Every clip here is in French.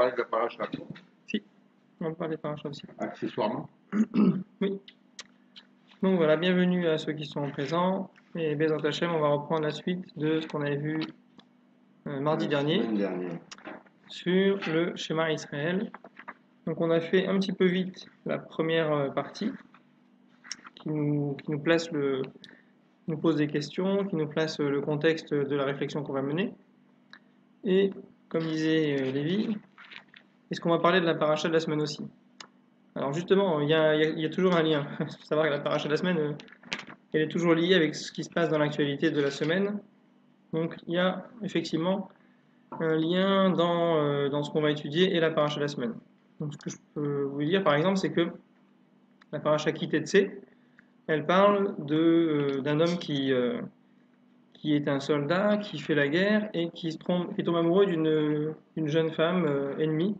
parler de la paracha. Si, on va parler paracha aussi. Accessoirement. Oui. Donc voilà, bienvenue à ceux qui sont présents. Et Bezat Hachem, on va reprendre la suite de ce qu'on avait vu mardi dernier sur le schéma Israël. Donc on a fait un petit peu vite la première partie qui nous pose des questions, qui nous place le contexte de la réflexion qu'on va mener. Et comme disait Lévi, est-ce qu'on va parler de la paracha de la semaine aussi? Alors justement, il y a toujours un lien. Il faut savoir que la paracha de la semaine, elle est toujours liée avec ce qui se passe dans l'actualité de la semaine. Donc il y a effectivement un lien dans ce qu'on va étudier et la paracha de la semaine. Donc ce que je peux vous dire par exemple, c'est que la paracha Kitetse, elle parle d'un homme qui est un soldat, qui fait la guerre et qui tombe amoureux d'une jeune femme ennemie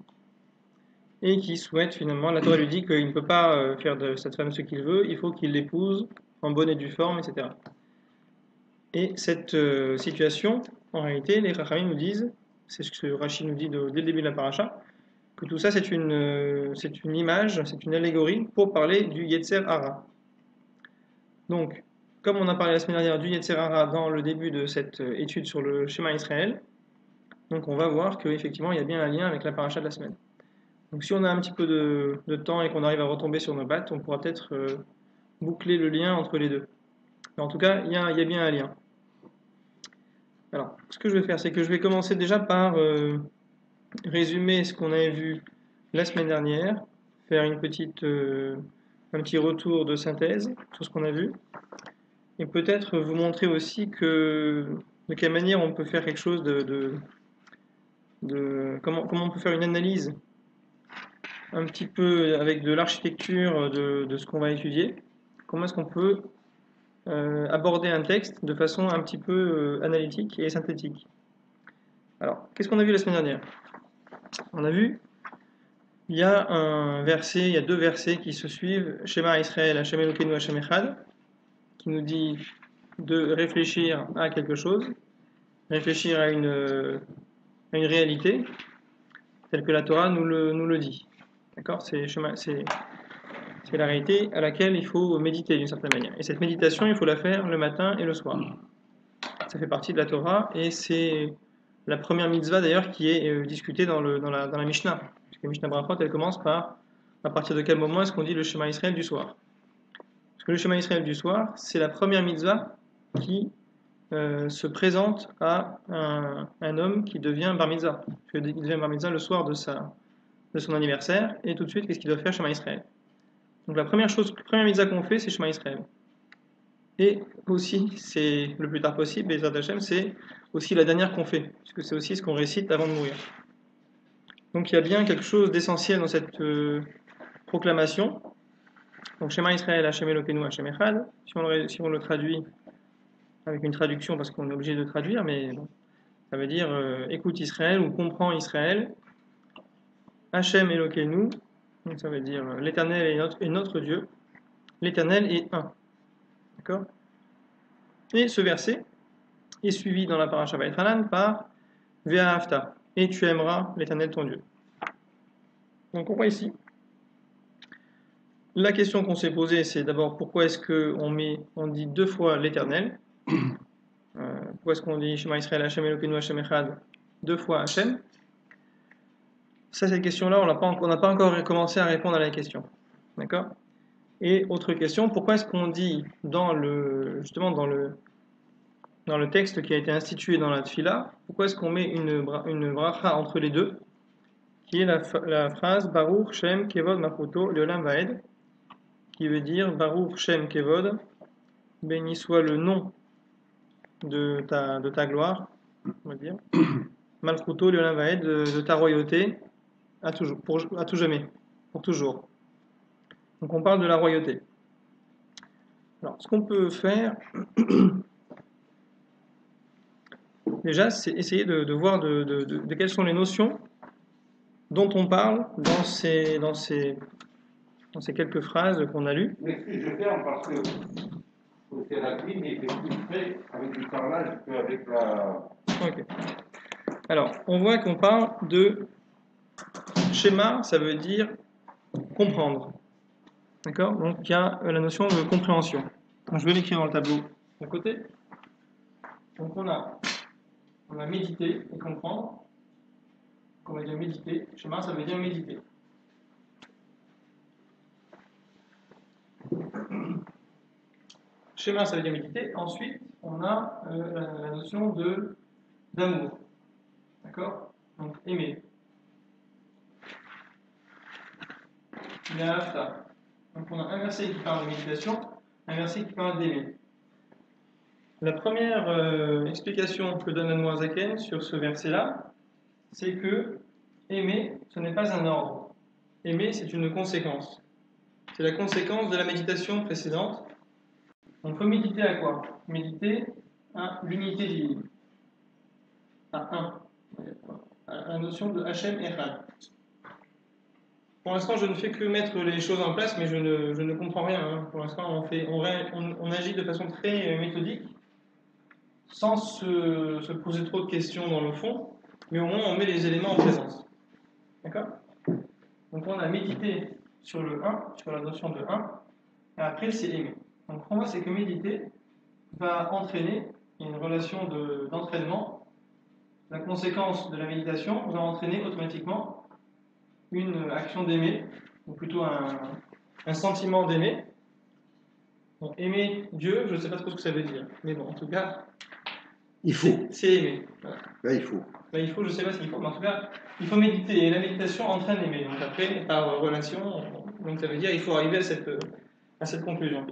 et qui souhaite finalement, la Torah lui dit qu'il ne peut pas faire de cette femme ce qu'il veut, il faut qu'il l'épouse en bonne et due forme, etc. Et cette situation, en réalité, les Chachamim nous disent, c'est ce que Rashi nous dit dès le début de la paracha, que tout ça c'est une image, c'est une allégorie pour parler du Yetzer Hara. Donc, comme on a parlé la semaine dernière du Yetzer Hara dans le début de cette étude sur le schéma Israël, donc on va voir qu'effectivement il y a bien un lien avec la paracha de la semaine. Donc si on a un petit peu de temps et qu'on arrive à retomber sur nos battes, on pourra peut-être boucler le lien entre les deux. Mais en tout cas, il y a bien un lien. Alors, ce que je vais faire, c'est que je vais commencer déjà par résumer ce qu'on avait vu la semaine dernière, faire un petit retour de synthèse sur ce qu'on a vu, et peut-être vous montrer aussi de quelle manière on peut faire quelque chose comment on peut faire une analyse un petit peu avec de l'architecture de ce qu'on va étudier. Comment est-ce qu'on peut aborder un texte de façon un petit peu analytique et synthétique. Alors, qu'est-ce qu'on a vu la semaine dernière? On a vu, il y a deux versets qui se suivent, Shema Israël, Hashem Elokeinu, Hashem Echad, qui nous dit de réfléchir à quelque chose, réfléchir à une réalité, telle que la Torah nous le dit. D'accord? C'est la réalité à laquelle il faut méditer d'une certaine manière. Et cette méditation, il faut la faire le matin et le soir. Ça fait partie de la Torah et c'est la première mitzvah d'ailleurs qui est discutée dans la Mishnah. Parce que la Mishnah Brachot, elle commence par à partir de quel moment est-ce qu'on dit le Shema Israël du soir. Parce que le Shema Israël du soir, c'est la première mitzvah qui se présente à un homme qui devient bar mitzvah. Il devient bar mitzvah le soir de son anniversaire et tout de suite, qu'est-ce qu'il doit faire? Shema Israël. Donc la première mitzvah qu'on fait, c'est Shema Israël. Et aussi, c'est le plus tard possible, Bezrat Hashem, c'est aussi la dernière qu'on fait, puisque c'est aussi ce qu'on récite avant de mourir. Donc il y a bien quelque chose d'essentiel dans cette proclamation. Donc Shema Israël, Hashem Elokeinu, Hashem Echad. Si on le traduit avec une traduction, parce qu'on est obligé de traduire, mais bon, ça veut dire écoute Israël ou comprends Israël. Hashem Elokeinu, donc ça veut dire l'Éternel est notre Dieu. L'Éternel est un. D'accord? Et ce verset est suivi dans la paracha Vaïtranan par Ve'ahavta, et tu aimeras l'Éternel ton Dieu. Donc on voit ici, la question qu'on s'est posée, c'est d'abord pourquoi est-ce qu'on dit deux fois l'Éternel? Pourquoi est-ce qu'on dit Shema Israël, Hashem Elokeinu, Hashem Echad, deux fois Hashem? Ça, cette question-là, on n'a pas encore commencé à répondre à la question. D'accord? Et autre question, pourquoi est-ce qu'on dit dans le texte qui a été institué dans la Tfila, pourquoi est-ce qu'on met une bracha entre les deux, qui est la phrase Baruch Shem Kevod Machuto Leolam Vaed, qui veut dire Baruch Shem Kevod, béni soit le nom de ta gloire, on va dire, Malchuto Leolam Vaed, de ta royauté, à tout jamais, pour toujours. Donc on parle de la royauté. Alors, ce qu'on peut faire, déjà, c'est essayer de voir de quelles sont les notions dont on parle dans ces quelques phrases qu'on a lues. Mais ce que je ferme parce que c'est rapide, mais c'est plus près avec le carrelage qu'avec la. Ok. Alors, on voit qu'on parle de schéma, ça veut dire comprendre. D'accord? Donc il y a la notion de compréhension. Donc, je vais l'écrire dans le tableau à côté. Donc on a méditer et comprendre. On va dire méditer. Schéma, ça veut dire méditer. Schéma, ça veut dire méditer. Ensuite, on a la notion d'amour. D'accord? Donc aimer. Il y a afta. Donc on a un verset qui parle de méditation, un verset qui parle d'aimer. La première explication que donne Admor Zaken sur ce verset-là, c'est que aimer, ce n'est pas un ordre. Aimer, c'est une conséquence. C'est la conséquence de la méditation précédente. On peut méditer à quoi? Méditer à l'unité divine. À un. À la notion de Hachem Echad. Pour l'instant, je ne fais que mettre les choses en place, mais je ne comprends rien. Hein. Pour l'instant, on agit de façon très méthodique, sans se poser trop de questions dans le fond, mais au moins on met les éléments en présence. D'accord? Donc on a médité sur le 1, sur la notion de 1, et après c'est aimer. Donc pour moi, c'est que méditer va entraîner une relation d'entraînement. La conséquence de la méditation va entraîner automatiquement une action d'aimer, ou plutôt un sentiment d'aimer. Donc, aimer Dieu, je ne sais pas trop ce que ça veut dire, mais bon, en tout cas, il faut. C'est aimer. Voilà. Là, il faut. Là, il faut, je ne sais pas s'il faut, mais en tout cas, il faut méditer. Et la méditation entraîne aimer. Donc après, par relation, donc ça veut dire qu'il faut arriver à cette conclusion.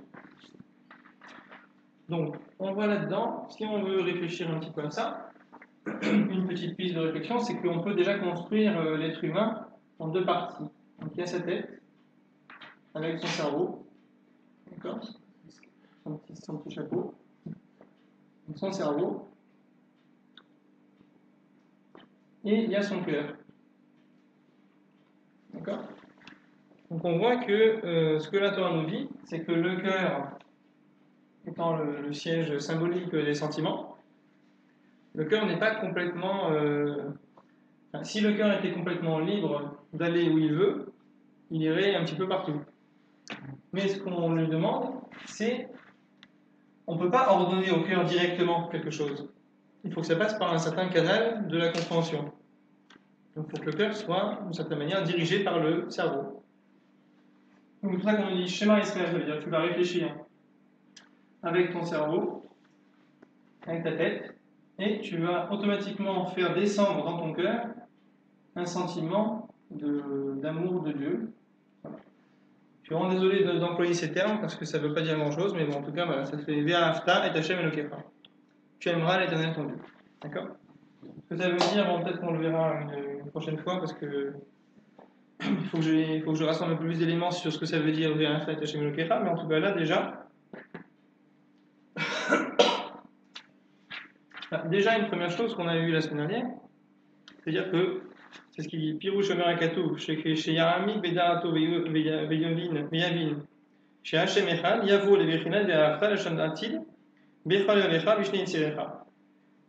Donc, on voit là-dedans, si on veut réfléchir un petit peu à ça, une petite piste de réflexion, c'est qu'on peut déjà construire l'être humain en deux parties. Donc il y a sa tête, avec son cerveau, d'accord, son petit chapeau, donc son cerveau, et il y a son cœur. D'accord? Donc on voit que ce que la Torah nous dit, c'est que le cœur, étant le siège symbolique des sentiments, le cœur n'est pas complètement... si le cœur était complètement libre d'aller où il veut, il irait un petit peu partout. Mais ce qu'on lui demande, c'est... On ne peut pas ordonner au cœur directement quelque chose. Il faut que ça passe par un certain canal de la compréhension. Donc il faut que le cœur soit, d'une certaine manière, dirigé par le cerveau. Donc c'est pour ça qu'on dit schéma Israël, ça veut dire que tu vas réfléchir avec ton cerveau, avec ta tête, et tu vas automatiquement faire descendre dans ton cœur un sentiment d'amour de Dieu. Voilà. Je suis vraiment désolé d'employer ces termes parce que ça ne veut pas dire grand-chose, mais bon, en tout cas, voilà, ça fait Ve'ahavta et Hashem Elokecha. Tu aimeras l'Éternel ton Dieu. D'accord? Ce que ça veut dire, bon, peut-être qu'on le verra une prochaine fois parce que il faut que je rassemble un peu plus d'éléments sur ce que ça veut dire Ve'ahavta et Hashem Elokecha, mais en tout cas, là, déjà, une première chose qu'on a vue la semaine dernière, c'est-à-dire que c'est ce qu'il dit Pirouche Omer Akatou, chez Yaramik Vedarato Veyavin, chez Hachem Echad, Yavo le Bechinat Ve'ahavta Hashem Atil, Bechal Alecha Vishne Yitzirecha.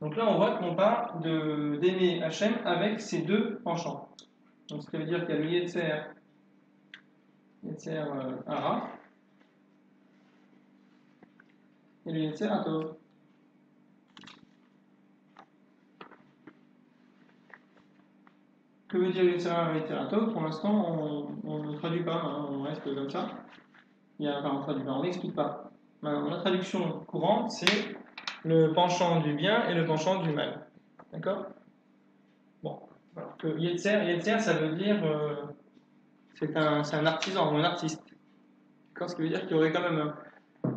Donc là, on voit qu'on parle d'aimer Hachem avec ces deux penchants. Donc ce qui veut dire qu'il y a le Yetzer Hara et le Yetzer Hatov. Que veut dire Yetzer Hara et Yetzer Hatov? Pour l'instant, on ne traduit pas, hein, on reste comme ça. On traduit pas, on n'explique pas. La traduction courante, c'est le penchant du bien et le penchant du mal. D'accord? Bon. Alors que Yetzer, ça veut dire c'est un artisan ou un artiste. D'accord? Ce qui veut dire qu'il y aurait quand même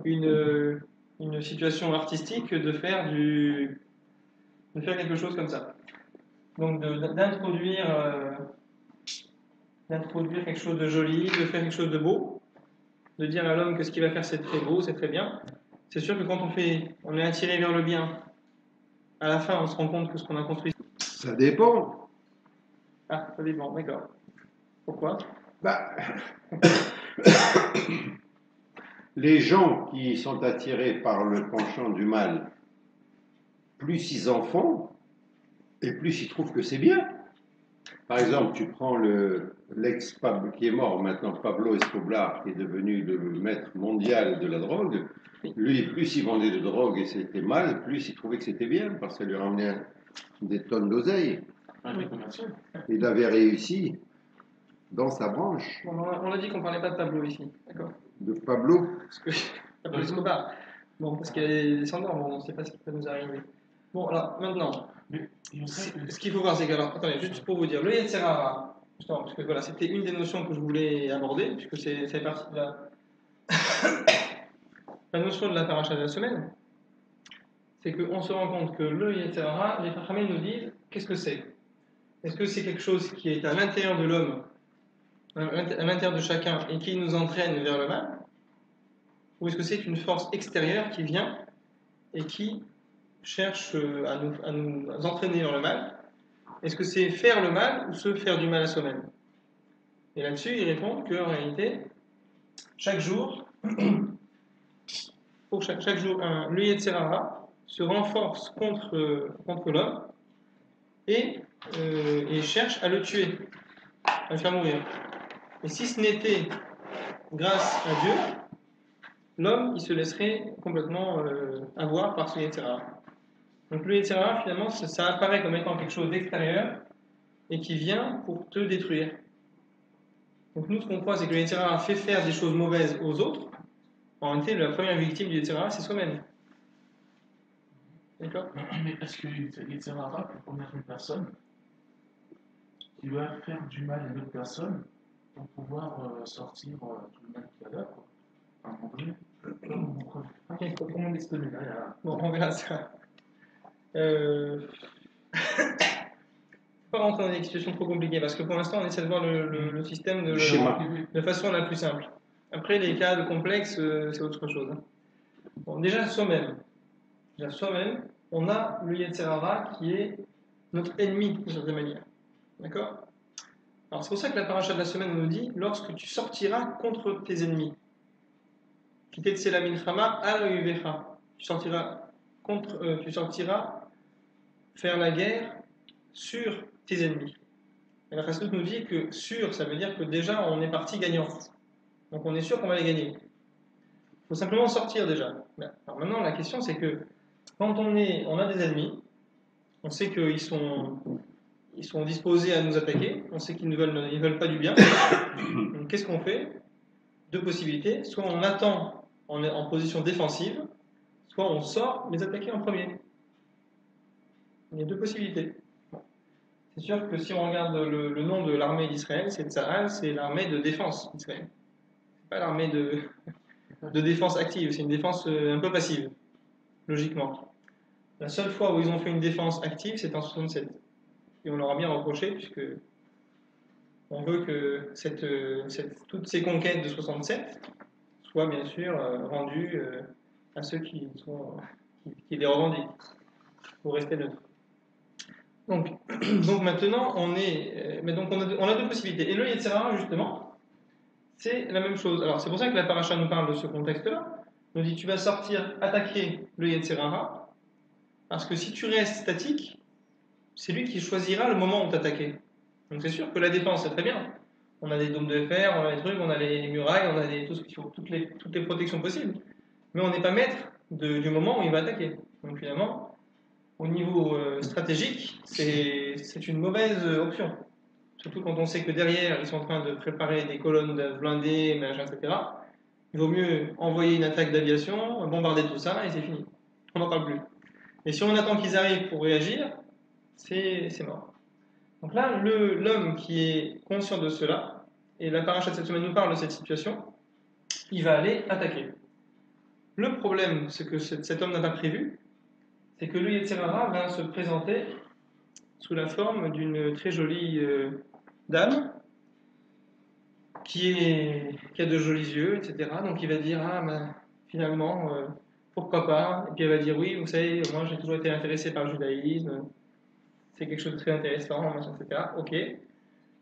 une situation artistique de faire quelque chose comme ça. Donc d'introduire quelque chose de joli, de faire quelque chose de beau, de dire à l'homme que ce qu'il va faire c'est très beau, c'est très bien. C'est sûr que quand on est attiré vers le bien, à la fin on se rend compte que ce qu'on a construit. Ça dépend. Ah, ça dépend, d'accord. Pourquoi? Les gens qui sont attirés par le penchant du mal, plus ils en font, et plus ils trouvent que c'est bien. Par exemple, tu prends l'ex-Pablo qui est mort maintenant, Pablo Escobar, qui est devenu le maître mondial de la drogue. Lui, plus il vendait de drogue et c'était mal, plus il trouvait que c'était bien, parce que ça lui ramenait des tonnes d'oseille. Il avait réussi dans sa branche. Bon, on a dit qu'on parlait pas de Pablo ici, d'accord? De Pablo. Parce que Pablo Escobar. Bon, parce qu'il est descendant, bon, on ne sait pas ce qui peut nous arriver. Bon, alors maintenant, ce qu'il faut voir, c'est que, alors, attendez, juste pour vous dire, le Yetzirah, justement, parce que voilà, c'était une des notions que je voulais aborder, puisque c'est partie de la notion de la paracha de la semaine, c'est qu'on se rend compte que le Yetzirah, les Chachamim nous disent, qu'est-ce que c'est? Est-ce que c'est quelque chose qui est à l'intérieur de l'homme, à l'intérieur de chacun, et qui nous entraîne vers le mal? Ou est-ce que c'est une force extérieure qui vient et qui cherche à nous entraîner vers le mal? Est-ce que c'est faire le mal ou se faire du mal à soi-même? Et là-dessus, il répond qu'en réalité, chaque jour, le Yetzirah se renforce contre l'homme et cherche à le tuer, à le faire mourir. Et si ce n'était grâce à Dieu, l'homme, il se laisserait complètement avoir par ce Yetzirah. Donc le Yetzirah, finalement, ça apparaît comme étant quelque chose d'extérieur et qui vient pour te détruire. Donc nous, ce qu'on croit, c'est que le Yetzirah fait faire des choses mauvaises aux autres. En réalité, la première victime du Yetzirah, c'est soi-même. D'accord? Mais est-ce que le Yetzirah peut convaincre une personne qui va faire du mal à une autre personne pour pouvoir sortir du mal qu'il a là, quoi? À un moment donné. Comment l'exprimer là? Bon, on verra ça. Pas rentrer dans des situations trop compliquées parce que pour l'instant on essaie de voir le système de façon la plus simple. Après les cas de complexes, c'est autre chose. Bon, déjà soi-même, on a le Yetzirah qui est notre ennemi d'une certaine manière. D'accord? Alors c'est pour ça que la paracha de la semaine nous dit lorsque tu sortiras contre tes ennemis. Tu sortiras faire la guerre sur tes ennemis. Et la Chassidut nous dit que sûr, ça veut dire que déjà on est parti gagnant. Donc on est sûr qu'on va les gagner. Il faut simplement sortir déjà. Alors maintenant la question c'est que quand on a des ennemis, on sait qu'ils sont disposés à nous attaquer, on sait qu'ils ne veulent pas du bien. Donc qu'est-ce qu'on fait? Deux possibilités. Soit on attend, on est en position défensive, soit on sort les attaquer en premier. Il y a deux possibilités. C'est sûr que si on regarde le nom de l'armée d'Israël, c'est Tsahal, c'est l'armée de défense d'Israël. C'est pas l'armée de défense active, c'est une défense un peu passive, logiquement. La seule fois où ils ont fait une défense active, c'est en 67. Et on leur a bien reproché, puisque on veut que toutes ces conquêtes de 67 soient bien sûr rendues à ceux qui les revendiquent, pour rester neutre. Donc maintenant, on a deux possibilités. Et le Yetzirah, justement, c'est la même chose. Alors, c'est pour ça que la paracha nous parle de ce contexte-là. On dit, tu vas sortir, attaquer le Yetzirah, parce que si tu restes statique, c'est lui qui choisira le moment où t'attaquer. Donc c'est sûr que la défense, c'est très bien. On a des dômes de fer, on a des trucs, on a les murailles, on a toutes les protections possibles. Mais on n'est pas maître du moment où il va attaquer. Donc finalement, au niveau stratégique, c'est une mauvaise option. Surtout quand on sait que derrière, ils sont en train de préparer des colonnes blindées, etc. Il vaut mieux envoyer une attaque d'aviation, bombarder tout ça, et c'est fini. On n'en parle plus. Et si on attend qu'ils arrivent pour réagir, c'est mort. Donc là, l'homme qui est conscient de cela, et la paracha de cette semaine nous parle de cette situation, il va aller attaquer. Le problème, c'est que cet homme n'a pas prévu, c'est que le Yetzirah va se présenter sous la forme d'une très jolie dame qui a de jolis yeux, etc. Donc il va dire, finalement, pourquoi pas? Et puis elle va dire, oui, vous savez, moi j'ai toujours été intéressé par le judaïsme, c'est quelque chose de très intéressant, etc. Ok.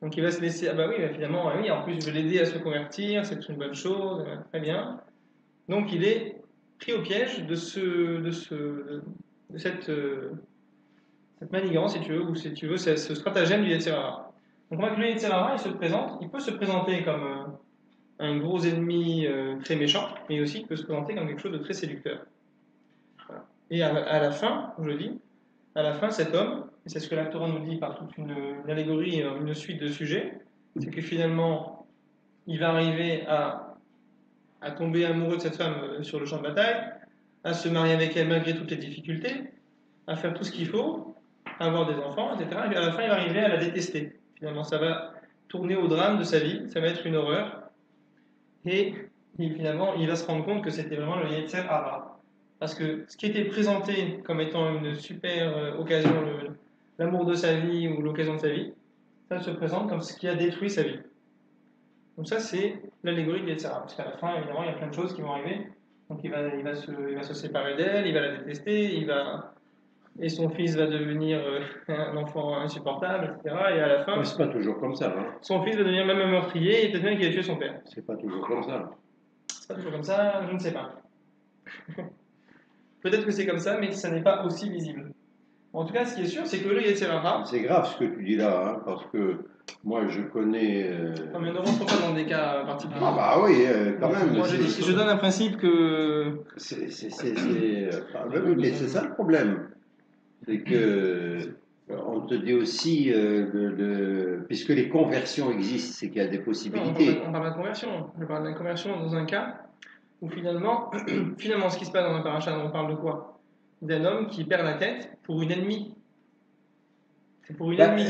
Donc il va se laisser, finalement, oui, en plus je vais l'aider à se convertir, c'est une bonne chose, très bien. Donc il est pris au piège de cette manigance, si tu veux, ou si tu veux, ce stratagème du Yetzirah. Donc, on voit que le Yetzer Hara, il peut se présenter comme un gros ennemi très méchant, mais aussi il peut se présenter comme quelque chose de très séducteur. Voilà. Et à la fin, je le dis, à la fin, cet homme, et c'est ce que la Torah nous dit par toute une allégorie, une suite de sujets, c'est que finalement, il va arriver à tomber amoureux de cette femme sur le champ de bataille, à se marier avec elle malgré toutes les difficultés, à faire tout ce qu'il faut, à avoir des enfants, etc. Et à la fin, il va arriver à la détester. Finalement, ça va tourner au drame de sa vie, ça va être une horreur. Et finalement, il va se rendre compte que c'était vraiment le Yetzer Hara. Parce que ce qui était présenté comme étant une super occasion, l'amour de sa vie ou l'occasion de sa vie, ça se présente comme ce qui a détruit sa vie. Donc ça, c'est l'allégorie de Yetzer Hara. Parce qu'à la fin, évidemment, il y a plein de choses qui vont arriver. Donc il va se séparer d'elle, il va la détester, et son fils va devenir un enfant insupportable, etc. Et à la fin, C'est pas toujours comme ça. Hein. son fils va devenir même un meurtrier et peut-être même qu'il a tué son père. C'est pas toujours comme ça. C'est pas toujours comme ça, je ne sais pas. Peut-être que c'est comme ça, mais ça n'est pas aussi visible. En tout cas, ce qui est sûr, c'est que le Yetzer Hara. C'est grave ce que tu dis là, hein, parce que moi je connais. Non, mais ne rentrons pas dans des cas particuliers. Ah bah oui, quand même. Moi, je donne un principe que. Mais c'est ça le problème. C'est que on te dit aussi, puisque les conversions existent, c'est qu'il y a des possibilités. On parle de conversion. Je parle de la conversion dans un cas où finalement, ce qui se passe dans un paracha, on parle de quoi? D'un homme qui perd la tête pour une ennemie. C'est pour une ennemie.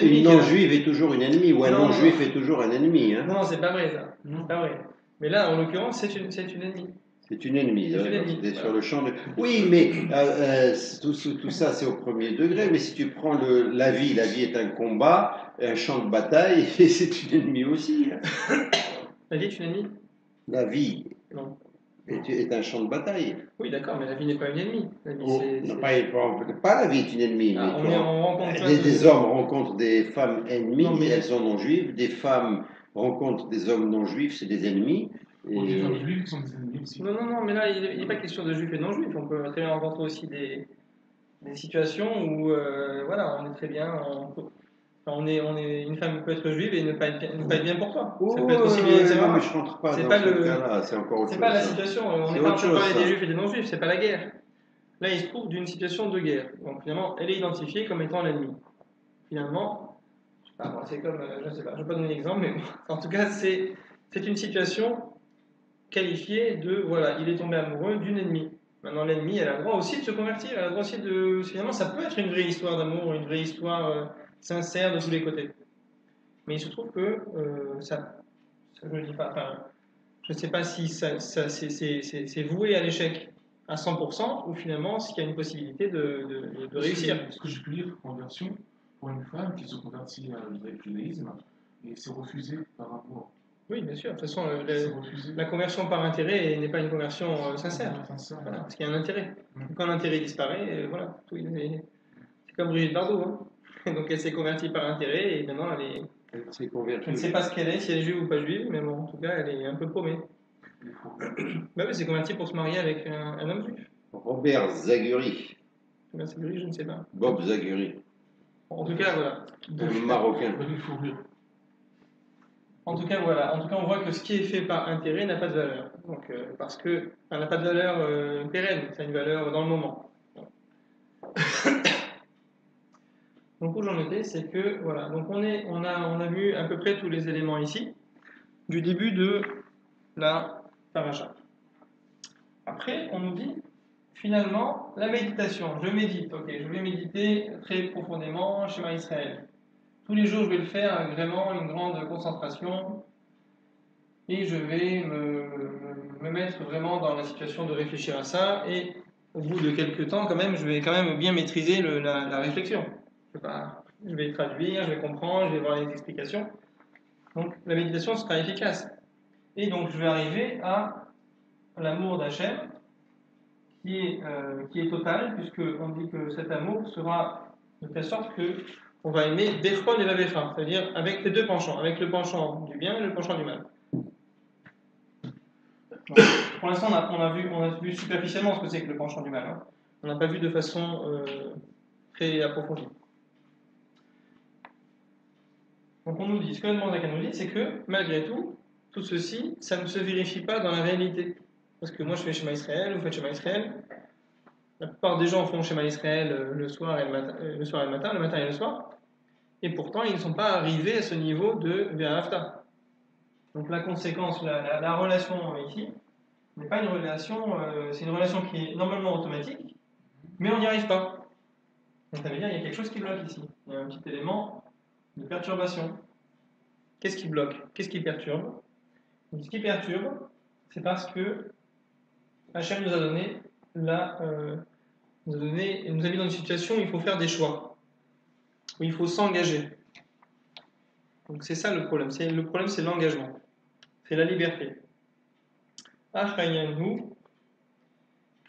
Une non-juive est toujours une ennemie, ou un non-juif est toujours un ennemi. Hein. Non, c'est pas vrai ça. C'est pas vrai. Mais là, en l'occurrence, c'est une ennemie. C'est une ennemie. C'est sur le champ de... Oui, mais tout ça, c'est au premier degré. Mais si tu prends la vie est un combat, un champ de bataille, et c'est une ennemie aussi. Hein. La vie est une ennemie? La vie non. est un champ de bataille. Oui, d'accord, mais la vie n'est pas une ennemie. La vie, pas la vie est une ennemie. Ah, mais on rencontre des hommes rencontrent des femmes ennemies, elles sont non-juives. Des femmes rencontrent des hommes non-juifs, c'est des ennemis. Et les hommes juifs sont des ennemis aussi. Non, mais là, il n'est pas question de juifs et non-juifs. On peut très bien rencontrer aussi des situations où, voilà, on est très bien. Une femme peut être juive et ne pas être bien pour toi. Ça peut être aussi bien, etc. Non, mais je rentre pas dans ce cas-là, c'est encore autre chose. C'est pas la situation. On n'est pas en train de parler des juifs et des non-juifs, c'est pas la guerre. Là, il se trouve d'une situation de guerre. Donc finalement, elle est identifiée comme étant l'ennemi. Finalement, c'est comme, je ne sais pas, je ne vais pas donner l'exemple, mais en tout cas, c'est une situation qualifiée de, voilà, il est tombé amoureux d'une ennemie. Maintenant, l'ennemi, elle a le droit aussi de se convertir, elle a le droit aussi de... Finalement, ça peut être une vraie histoire d'amour, une vraie histoire sincère de tous les côtés. Mais il se trouve que ça je ne dis pas, enfin, je ne sais pas si c'est voué à l'échec à 100% ou finalement s'il y a une possibilité de réussir. Ce que j'ai pu lire, conversion, pour une femme qui se convertit au judaïsme et c'est refusé par rapport. Oui, bien sûr. De toute façon, la conversion par intérêt n'est pas une conversion sincère. Voilà, parce qu'il y a un intérêt. Quand l'intérêt disparaît, voilà. C'est comme Brigitte Bardot. Hein. Donc elle s'est convertie par intérêt et maintenant elle ne sait pas ce qu'elle est, si elle est juive ou pas juive, mais bon, en tout cas, elle est un peu paumée. Bah oui, c'est converti pour se marier avec un homme juif. Robert Zaguri. Robert Zaguri, je ne sais pas. Bob Zaguri. En tout cas, voilà. Un Marocain. En tout cas, voilà. En tout cas, on voit que ce qui est fait par intérêt n'a pas de valeur. Donc, parce que ça n'a pas de valeur pérenne, ça a une valeur dans le moment. Donc, où j'en étais, c'est que, voilà. Donc, on a vu à peu près tous les éléments ici, du début de la paracha. Après, on nous dit, finalement, la méditation. Je médite, ok. Je vais méditer très profondément Shema Israël. Tous les jours, je vais le faire avec vraiment une grande concentration et je vais me mettre vraiment dans la situation de réfléchir à ça et au bout de quelques temps, quand même, je vais quand même bien maîtriser la réflexion. Je vais traduire, je vais comprendre, je vais voir les explications. Donc, la méditation sera efficace. Et donc, je vais arriver à l'amour d'Hachem qui est total, puisqu'on dit que cet amour sera de telle sorte que on va aimer Bechon et Vavecha, c'est-à-dire avec les deux penchants, avec le penchant du bien et le penchant du mal. Donc, pour l'instant, on a vu superficiellement ce que c'est que le penchant du mal. Hein. On n'a pas vu de façon très approfondie. Donc on nous dit, ce que la demande nous dit, c'est que malgré tout, tout ceci, ça ne se vérifie pas dans la réalité. Parce que moi je fais Shema Israël, vous faites Shema Israël. La plupart des gens font Shema Israël le soir et le matin, le matin et le soir. Et pourtant, ils ne sont pas arrivés à ce niveau de Ve'ahavta. Donc la conséquence, la relation ici, n'est pas une relation, c'est une relation qui est normalement automatique, mais on n'y arrive pas. Donc ça veut dire qu'il y a quelque chose qui bloque ici. Il y a un petit élément de perturbation. Qu'est-ce qui bloque? Qu'est-ce qui perturbe? Donc, ce qui perturbe, c'est parce que Hachem nous a donné nous a mis dans une situation où il faut faire des choix, où il faut s'engager. Donc c'est ça le problème. Le problème, c'est l'engagement, c'est la liberté. Achayanhu,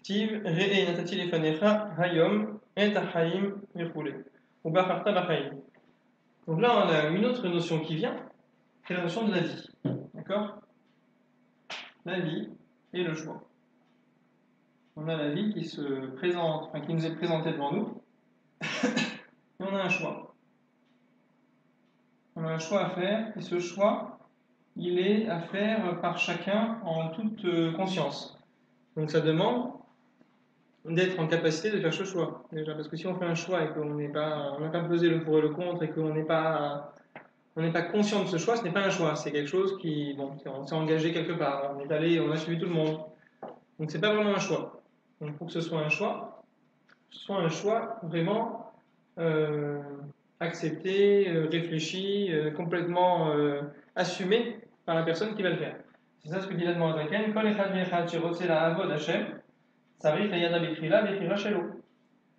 Tiv re'e natati lefanecha hayom et achaim v'chule ou bacharta b'chaim. Donc là, on a une autre notion qui vient, c'est la notion de la vie. D'accord? La vie et le choix. On a la vie qui se présente, enfin, qui nous est présentée devant nous, et on a un choix. On a un choix à faire, et ce choix, il est à faire par chacun en toute conscience. Donc ça demande d'être en capacité de faire ce choix, déjà, parce que si on fait un choix et qu'on n'a pas pesé le pour et le contre, et qu'on n'est pas conscient de ce choix, ce n'est pas un choix, c'est quelque chose qui, bon, on s'est engagé quelque part, on est allé, on a suivi tout le monde. Donc c'est pas vraiment un choix. Donc pour que ce soit un choix vraiment accepté, réfléchi, complètement assumé par la personne qui va le faire. C'est ça ce que dit la demande américaine. Kol echad ve'echad shirotze la'avod Hashem, tzarich leyada b'krila b'krila shelo.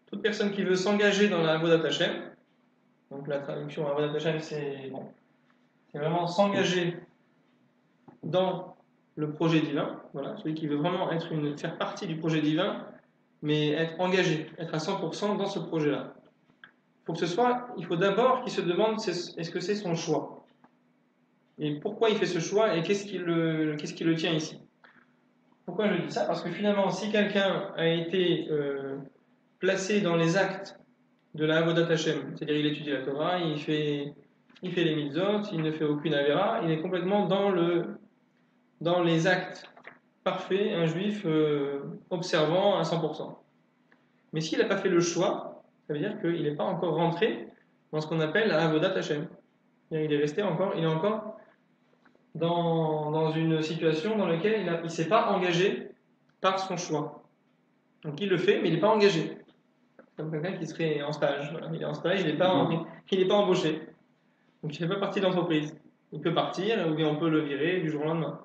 Toute personne qui veut s'engager dans la avodat Hashem, donc la traduction avodat Hashem, c'est vraiment s'engager dans le projet divin, voilà, celui qui veut vraiment faire partie du projet divin, mais être engagé, être à 100% dans ce projet-là. Il faut d'abord qu'il se demande est-ce que c'est son choix, et pourquoi il fait ce choix, et qu'est-ce qui le tient ici. Pourquoi je dis ça? Parce que finalement, si quelqu'un a été placé dans les actes de la Avodat Hashem, c'est-à-dire il étudie la Torah, il fait les mitzvot, il ne fait aucune avéra, il est complètement dans les actes parfaits, un juif observant à 100%. Mais s'il n'a pas fait le choix, ça veut dire qu'il n'est pas encore rentré dans ce qu'on appelle la Avodat Hashem. Il est encore dans une situation dans laquelle il ne s'est pas engagé par son choix. Donc il le fait, mais il n'est pas engagé. Comme quelqu'un qui serait en stage. Voilà. Il est en stage, il n'est pas embauché. Donc il ne fait pas partie de l'entreprise. Il peut partir, ou bien on peut le virer du jour au lendemain.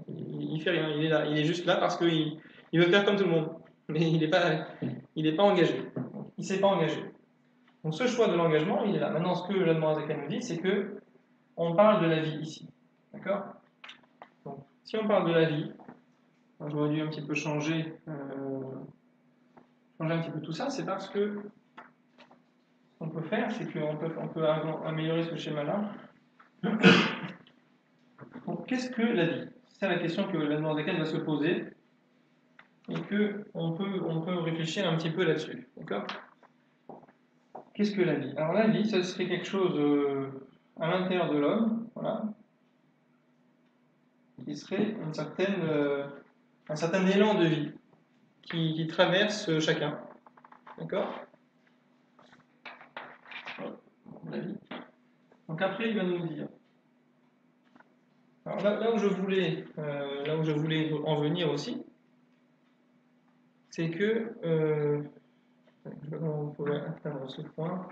Il ne fait rien, il est là. Il est juste là parce qu'il veut faire comme tout le monde. Mais il n'est pas engagé. Il ne s'est pas engagé. Donc ce choix de l'engagement, il est là. Maintenant, ce que l'Admor Zaken nous dit, c'est que on parle de la vie ici. D'accord? Donc, si on parle de la vie, j'aurais dû un petit peu changer un petit peu tout ça, c'est parce que ce qu'on peut faire, c'est qu'on peut améliorer ce schéma-là. Donc, qu'est-ce que la vie? C'est la question que l'Admor Zaken va se poser et qu'on peut réfléchir un petit peu là-dessus. D'accord? Qu'est-ce que la vie? Alors la vie, ça serait quelque chose à l'intérieur de l'homme, voilà, qui serait un certain élan de vie qui traverse chacun. D'accord? La vie. Donc après, il va nous dire. Alors là où je voulais en venir aussi, c'est que je ne sais pas comment vous pouvez atteindre ce point.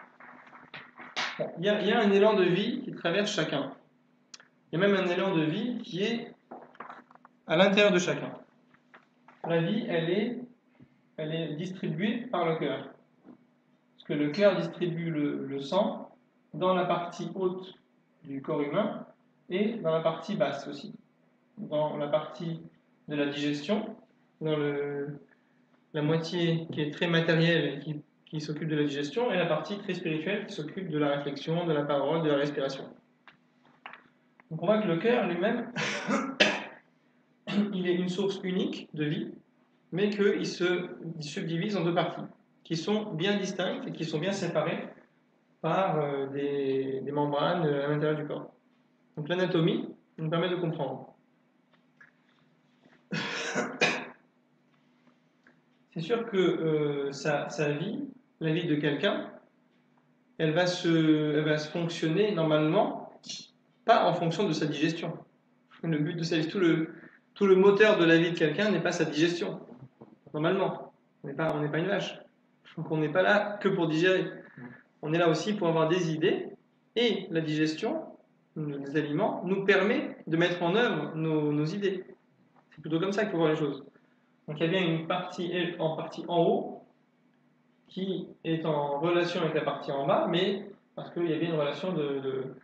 Bon, il y a un élan de vie qui traverse chacun. Il y a même un élan de vie qui est à l'intérieur de chacun. La vie, elle est distribuée par le cœur. Parce que le cœur distribue le sang dans la partie haute du corps humain et dans la partie basse aussi. Dans la partie de la digestion, dans la moitié qui est très matérielle et qui s'occupe de la digestion, et la partie très spirituelle qui s'occupe de la réflexion, de la parole, de la respiration. Donc on voit que le cœur lui-même, il est une source unique de vie, mais qu'il se subdivise en deux parties, qui sont bien distinctes et qui sont bien séparées par des membranes à l'intérieur du corps. Donc l'anatomie nous permet de comprendre. C'est sûr que sa vie, la vie de quelqu'un, elle va se fonctionner normalement, pas en fonction de sa digestion. Le but de sa vie, tout le moteur de la vie de quelqu'un n'est pas sa digestion. Normalement, on n'est pas une vache. Donc on n'est pas là que pour digérer. On est là aussi pour avoir des idées, et la digestion des aliments nous permet de mettre en œuvre nos idées. C'est plutôt comme ça qu'il faut voir les choses. Donc il y a bien une partie en haut qui est en relation avec la partie en bas, mais parce qu'il y a bien une relation de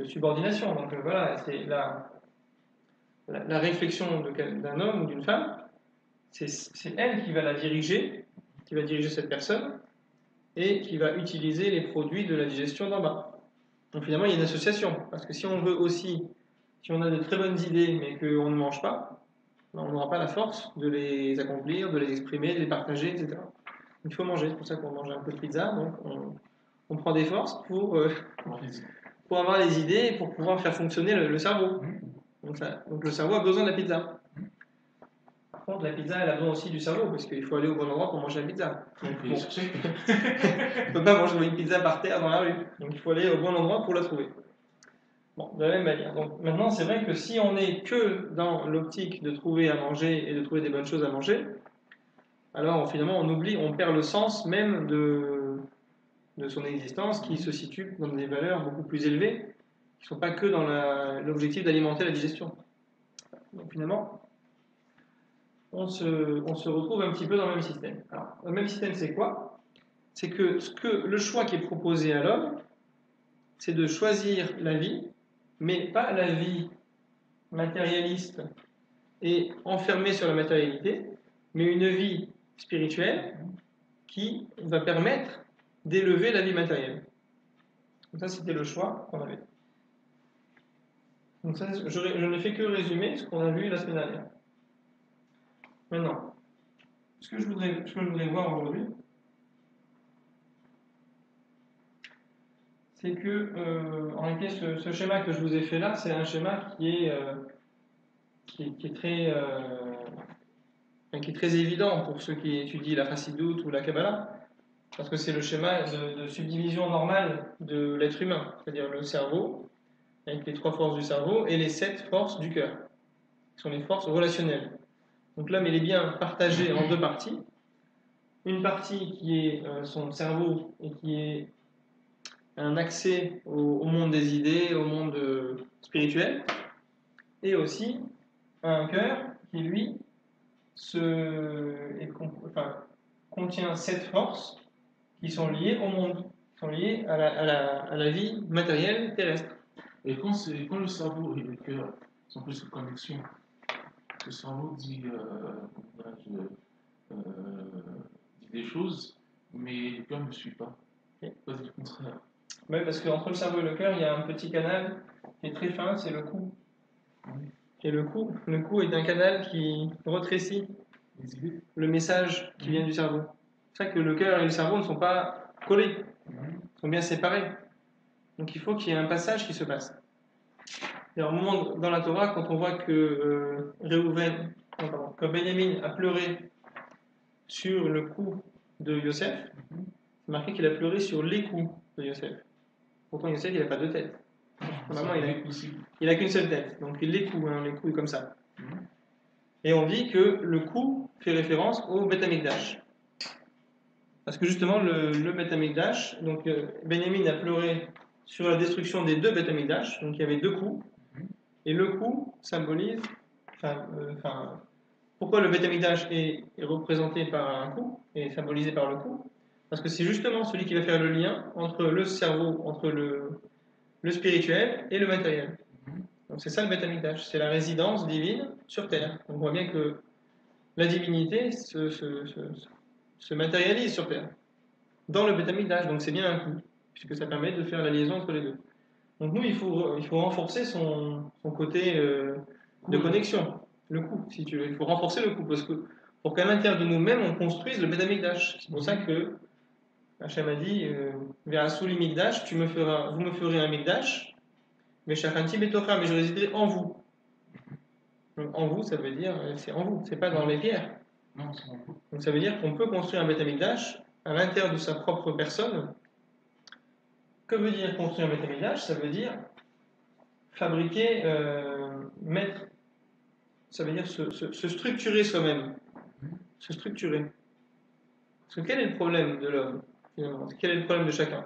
subordination. Donc voilà, c'est la réflexion d'un homme ou d'une femme, c'est elle qui va la diriger, qui va diriger cette personne, et qui va utiliser les produits de la digestion d'en bas. Donc finalement, il y a une association, parce que si on veut aussi, si on a de très bonnes idées, mais qu'on ne mange pas, on n'aura pas la force de les accomplir, de les exprimer, de les partager, etc. Il faut manger, c'est pour ça qu'on mange un peu de pizza, donc on prend des forces pour avoir les idées et pour pouvoir faire fonctionner le cerveau. Donc le cerveau a besoin de la pizza. Par contre, la pizza, elle a besoin aussi du cerveau, parce qu'il faut aller au bon endroit pour manger la pizza. Donc, on ne peut pas manger une pizza par terre dans la rue. Donc il faut aller au bon endroit pour la trouver. Bon, de la même manière. Donc maintenant, c'est vrai que si on n'est que dans l'optique de trouver à manger et de trouver des bonnes choses à manger, alors finalement on perd le sens même de son existence, qui se situe dans des valeurs beaucoup plus élevées, qui ne sont pas que dans l'objectif d'alimenter la digestion. Donc finalement, on se retrouve un petit peu dans le même système. Alors, le même système, c'est quoi? C'est que le choix qui est proposé à l'homme, c'est de choisir la vie, mais pas la vie matérialiste et enfermée sur la matérialité, mais une vie spirituelle qui va permettre d'élever la vie matérielle. Donc ça, c'était le choix qu'on avait. Donc ça, je ne fais que résumer ce qu'on a vu la semaine dernière. Maintenant, ce que je voudrais voir aujourd'hui, c'est que, en réalité, ce schéma que je vous ai fait là, c'est un schéma qui est très évident pour ceux qui étudient la Chassidoute ou la Kabbalah, parce que c'est le schéma de subdivision normale de l'être humain, c'est-à-dire le cerveau, avec les 3 forces du cerveau, et les 7 forces du cœur, qui sont les forces relationnelles. Donc l'homme, il est bien partagé en 2 parties. Une partie qui est son cerveau et qui est un accès au monde des idées, au monde spirituel, et aussi un cœur qui, lui, contient 7 forces qui sont liées au monde, qui sont liées à la vie matérielle terrestre. Et quand le cerveau et le cœur sont plus en connexion, le cerveau dit des choses, mais le cœur ne suit pas. Pas du contraire. Oui, parce qu'entre le cerveau et le cœur, il y a un petit canal qui est très fin, c'est le cou. Et le cou est un canal qui rétrécit le message qui vient du cerveau. C'est ça que le cœur et le cerveau ne sont pas collés, ils sont bien séparés. Donc il faut qu'il y ait un passage qui se passe. Et à un moment dans la Torah, quand on voit que que Benjamin a pleuré sur le cou de Yosef, c'est marqué qu'il a pleuré sur les coups de Yosef. Pourtant Yosef, il n'a pas 2 têtes. Vraiment, il n'a qu'une seule tête. Donc les coups comme ça. Et on dit que le cou fait référence au Beth Amikdash. Parce que justement, le Beth Amikdash, donc Benjamin a pleuré sur la destruction des 2 Beth Amikdash, donc il y avait 2 coups. Et le cou symbolise. Pourquoi le Beth Amikdash est représenté par un cou et symbolisé par le cou? Parce que c'est justement celui qui va faire le lien entre le cerveau, entre le spirituel et le matériel. Donc c'est ça le Beth Amikdash, c'est la résidence divine sur terre. On voit bien que la divinité se matérialise sur terre, dans le Beth Amikdash, donc c'est bien un coup, puisque ça permet de faire la liaison entre les deux. Donc nous, il faut renforcer son côté de connexion, le coup, si tu veux. Il faut renforcer le coup, parce que pour qu'à l'intérieur de nous-mêmes, on construise le Beth Amikdash. C'est pour ça que Hachem a dit Ve'asuli mikdash, vous me ferez un mikdash, Ve'shachanti betocha, mais je résiderai en vous. Donc, en vous, ça veut dire c'est en vous, c'est pas dans les pierres. Non, c'est bon. Donc ça veut dire qu'on peut construire un Beth Amikdash à l'intérieur de sa propre personne. Que veut dire construire un Beth Amikdash? Ça veut dire fabriquer, mettre, ça veut dire se structurer soi-même, se structurer. Parce que quel est le problème de l'homme finalement? Quel est le problème de chacun?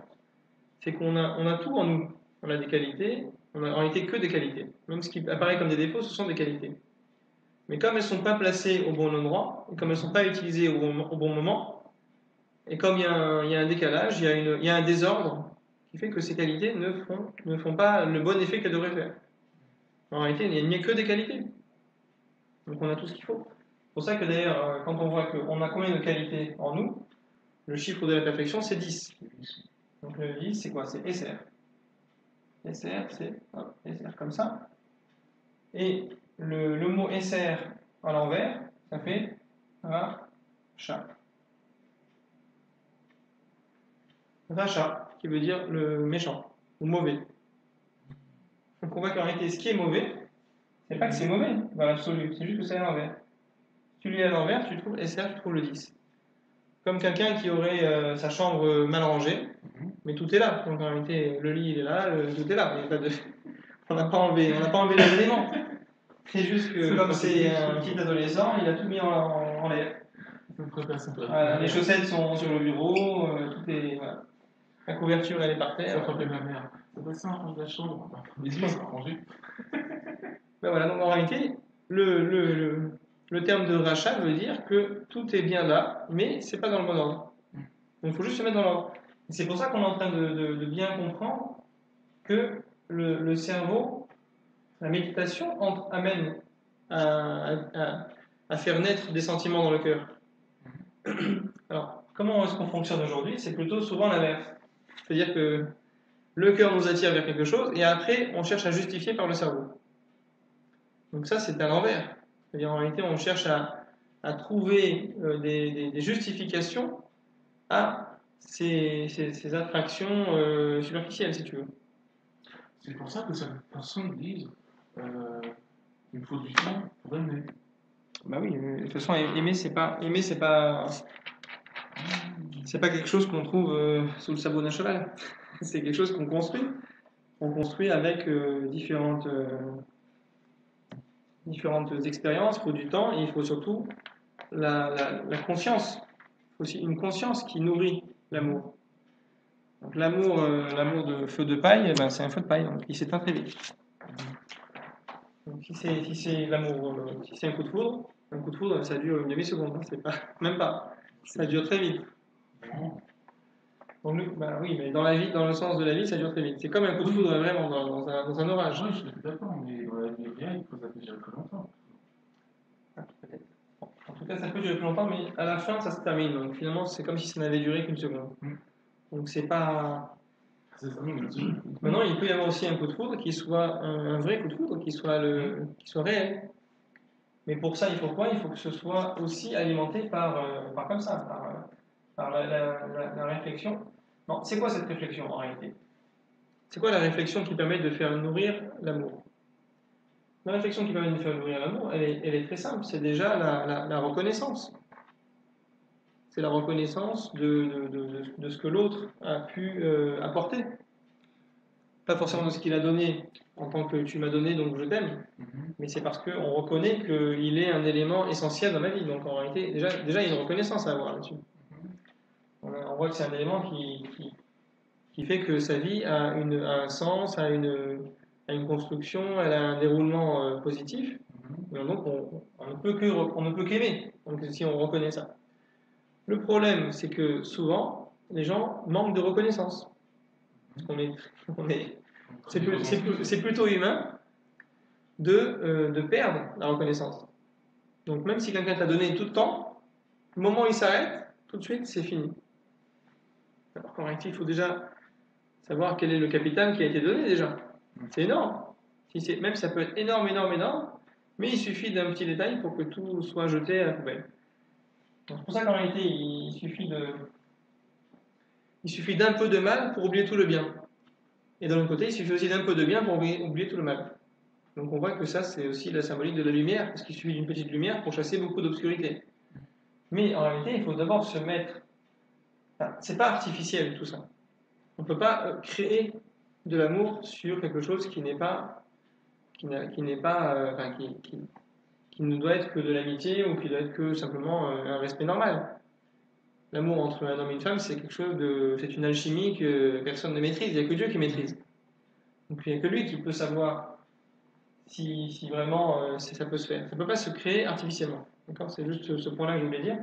C'est qu'on a tout en nous. On a des qualités, on a en réalité que des qualités. Même ce qui apparaît comme des défauts, ce sont des qualités. Mais comme elles ne sont pas placées au bon endroit, et comme elles ne sont pas utilisées au bon moment, et comme il y a un décalage, il y a un désordre qui fait que ces qualités ne font pas le bon effet qu'elles devraient faire. En réalité, il n'y a que des qualités. Donc on a tout ce qu'il faut. C'est pour ça que d'ailleurs, quand on voit qu'on a combien de qualités en nous, le chiffre de la perfection, c'est 10. Donc le 10, c'est quoi? C'est SR. SR, c'est SR comme ça. Et le mot SR à l'envers, ça fait Racha. Racha, qui veut dire le méchant, ou mauvais. Donc on voit qu'en réalité, ce qui est mauvais, c'est pas que c'est mauvais dans l'absolu, c'est juste que c'est à l'envers. Si tu lis à l'envers, tu trouves SR, tu trouves le 10. Comme quelqu'un qui aurait sa chambre mal rangée, mais tout est là. Donc en réalité, le lit il est là, tout est là. Il y a pas de... On n'a pas enlevé les éléments. C'est juste que comme c'est un petit adolescent, il a tout mis en l'air. Voilà, les chaussettes sont sur le bureau, tout est. Voilà. La couverture elle est par terre. Ça frappait ma mère. Ça passe ça, range la chambre. Les yeux sont rangés. Ben voilà, donc en réalité, le terme de rachat veut dire que tout est bien là, mais c'est pas dans le bon ordre. Donc il faut juste se mettre dans l'ordre. Et c'est pour ça qu'on est en train de bien comprendre que le cerveau, la méditation amène à faire naître des sentiments dans le cœur. Alors, comment est-ce qu'on fonctionne aujourd'hui? C'est plutôt souvent l'inverse. C'est-à-dire que le cœur nous attire vers quelque chose et après on cherche à justifier par le cerveau. Donc ça c'est à l'envers. C'est-à-dire en réalité on cherche à trouver des justifications à ces attractions superficielles si tu veux. C'est pour ça que certaines personnes disent il faut du temps pour aimer. Bah oui, de toute façon aimer c'est pas quelque chose qu'on trouve sous le sabot d'un cheval. C'est quelque chose qu'on construit. On construit avec différentes expériences, il faut du temps et il faut surtout la conscience. Il faut aussi une conscience qui nourrit l'amour. Donc l'amour de feu de paille, ben, c'est un feu de paille, donc il s'éteint très vite. Donc si c'est l'amour, si c'est un coup de foudre, ça dure une demi-seconde, hein, c'est pas, même pas. Ça dure très vite. Donc, bah oui, mais dans la vie, dans le sens de la vie, ça dure très vite. C'est comme un coup de foudre vraiment dans un orage. Oui, je suis d'accord, mais dans la vie réelle, il faut ça durer plus longtemps. Ah, peut-être. Bon, en tout cas, ça peut durer plus longtemps, mais à la fin, ça se termine. Donc finalement, c'est comme si ça n'avait duré qu'une seconde. Donc c'est pas. C'est ça. Maintenant, il peut y avoir aussi un coup de foudre qui soit un vrai coup de foudre, qui soit réel. Mais pour ça, il faut quoi? Il faut que ce soit aussi alimenté par comme ça, par la réflexion. Non, c'est quoi cette réflexion en réalité? C'est quoi la réflexion qui permet de faire nourrir l'amour? La réflexion qui permet de faire nourrir l'amour, elle est très simple. C'est déjà la reconnaissance. C'est la reconnaissance de ce que l'autre a pu apporter. Pas forcément de ce qu'il a donné en tant que tu m'as donné, donc je t'aime. Mais c'est parce qu'on reconnaît qu'il est un élément essentiel dans ma vie. Donc en réalité, déjà il y a une reconnaissance à avoir là-dessus. On voit que c'est un élément qui fait que sa vie a un sens, a une construction, elle a un déroulement positif. Et donc on ne peut qu'aimer, donc si on reconnaît ça. Le problème, c'est que souvent, les gens manquent de reconnaissance. Parce c'est plutôt humain de perdre la reconnaissance. Donc même si quelqu'un t'a donné tout le temps, le moment où il s'arrête, tout de suite, c'est fini. Alors qu'en réalité, il faut déjà savoir quel est le capital qui a été donné déjà. C'est énorme. Même ça peut être énorme, mais il suffit d'un petit détail pour que tout soit jeté à la poubelle. C'est pour ça qu'en réalité, il suffit il suffit d'un peu de mal pour oublier tout le bien. Et d'un autre côté, il suffit aussi d'un peu de bien pour oublier tout le mal. Donc on voit que ça, c'est aussi la symbolique de la lumière, parce qu'il suffit d'une petite lumière pour chasser beaucoup d'obscurité. Mais en réalité, il faut d'abord se mettre... Enfin, c'est pas artificiel tout ça. On ne peut pas créer de l'amour sur quelque chose qui n'est pas... qui ne doit être que de l'amitié ou qui doit être que simplement un respect normal. L'amour entre un homme et une femme, c'est quelque chose de... c'est une alchimie que personne ne maîtrise, il n'y a que Dieu qui maîtrise. Donc il n'y a que lui qui peut savoir si vraiment ça peut se faire. Ça ne peut pas se créer artificiellement. D'accord ? C'est juste ce point-là que je voulais dire.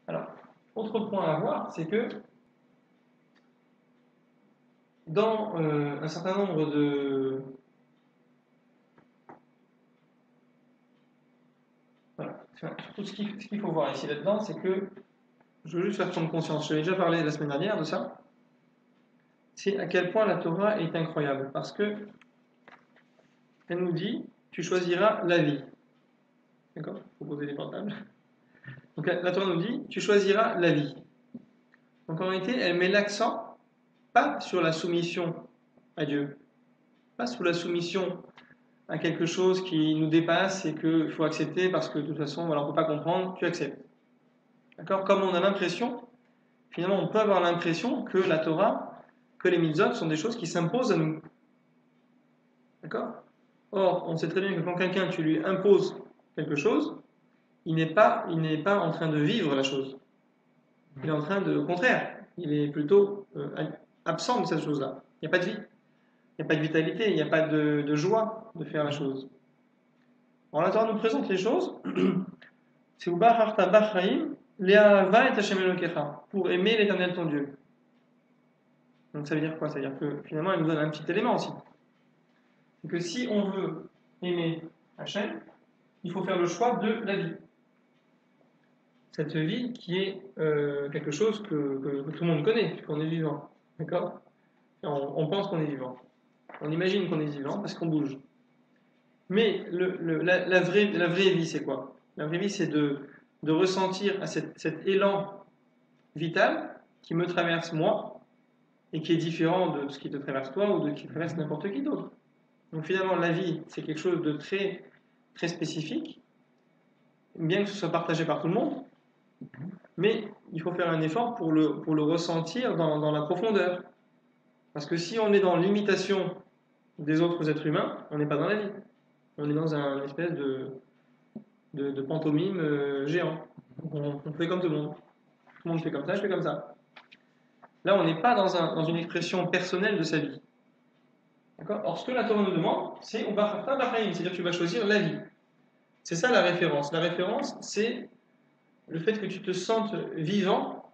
Alors, autre point à voir, c'est que dans un certain nombre de... Voilà. Surtout ce qu'il faut voir ici là-dedans, c'est que je veux juste faire prendre conscience. Je l'ai déjà parlé la semaine dernière de ça. C'est à quel point la Torah est incroyable. Parce que elle nous dit, tu choisiras la vie. D'accord ? Il faut poser les portables. Donc la Torah nous dit, tu choisiras la vie. Donc en réalité, elle met l'accent pas sur la soumission à Dieu, pas sur la soumission à quelque chose qui nous dépasse et qu'il faut accepter parce que de toute façon, voilà, on ne peut pas comprendre, tu acceptes. D'accord ? Comme on a l'impression, finalement, on peut avoir l'impression que la Torah, que les mitzvot sont des choses qui s'imposent à nous. D'accord ? Or, on sait très bien que quand quelqu'un, tu lui imposes quelque chose, il n'est pas en train de vivre la chose. Il est en train de, au contraire, il est plutôt absent de cette chose-là. Il n'y a pas de vie, il n'y a pas de vitalité, il n'y a pas de joie de faire la chose. Alors la Torah nous présente les choses. C'est Ubacharta Bachraim, Le'ahava et Hashem Elokecha, pour aimer l'Éternel ton Dieu. Donc ça veut dire quoi ? Ça veut dire que finalement, elle nous donne un petit élément aussi. C'est que si on veut aimer Hachem, il faut faire le choix de la vie. Cette vie qui est quelque chose que tout le monde connaît, puisqu'on est vivant. D'accord ? On pense qu'on est vivant. On imagine qu'on est vivant parce qu'on bouge. Mais la vraie vie, c'est quoi ? La vraie vie, c'est de ressentir cet élan vital qui me traverse moi et qui est différent de ce qui te traverse toi ou de ce qui traverse n'importe qui d'autre. Donc finalement, la vie, c'est quelque chose de très, très spécifique, bien que ce soit partagé par tout le monde, mais il faut faire un effort pour le ressentir dans la profondeur. Parce que si on est dans l'imitation des autres êtres humains, on n'est pas dans la vie. On est dans une espèce de pantomime géant. On fait comme tout le monde. Tout le monde fait comme ça, je fais comme ça. Là, on n'est pas dans une expression personnelle de sa vie. D'accord ? Or, ce que la Torah nous demande, c'est Ubacharta Bachraim, c'est-à-dire que tu vas choisir la vie. C'est ça la référence. La référence, c'est le fait que tu te sentes vivant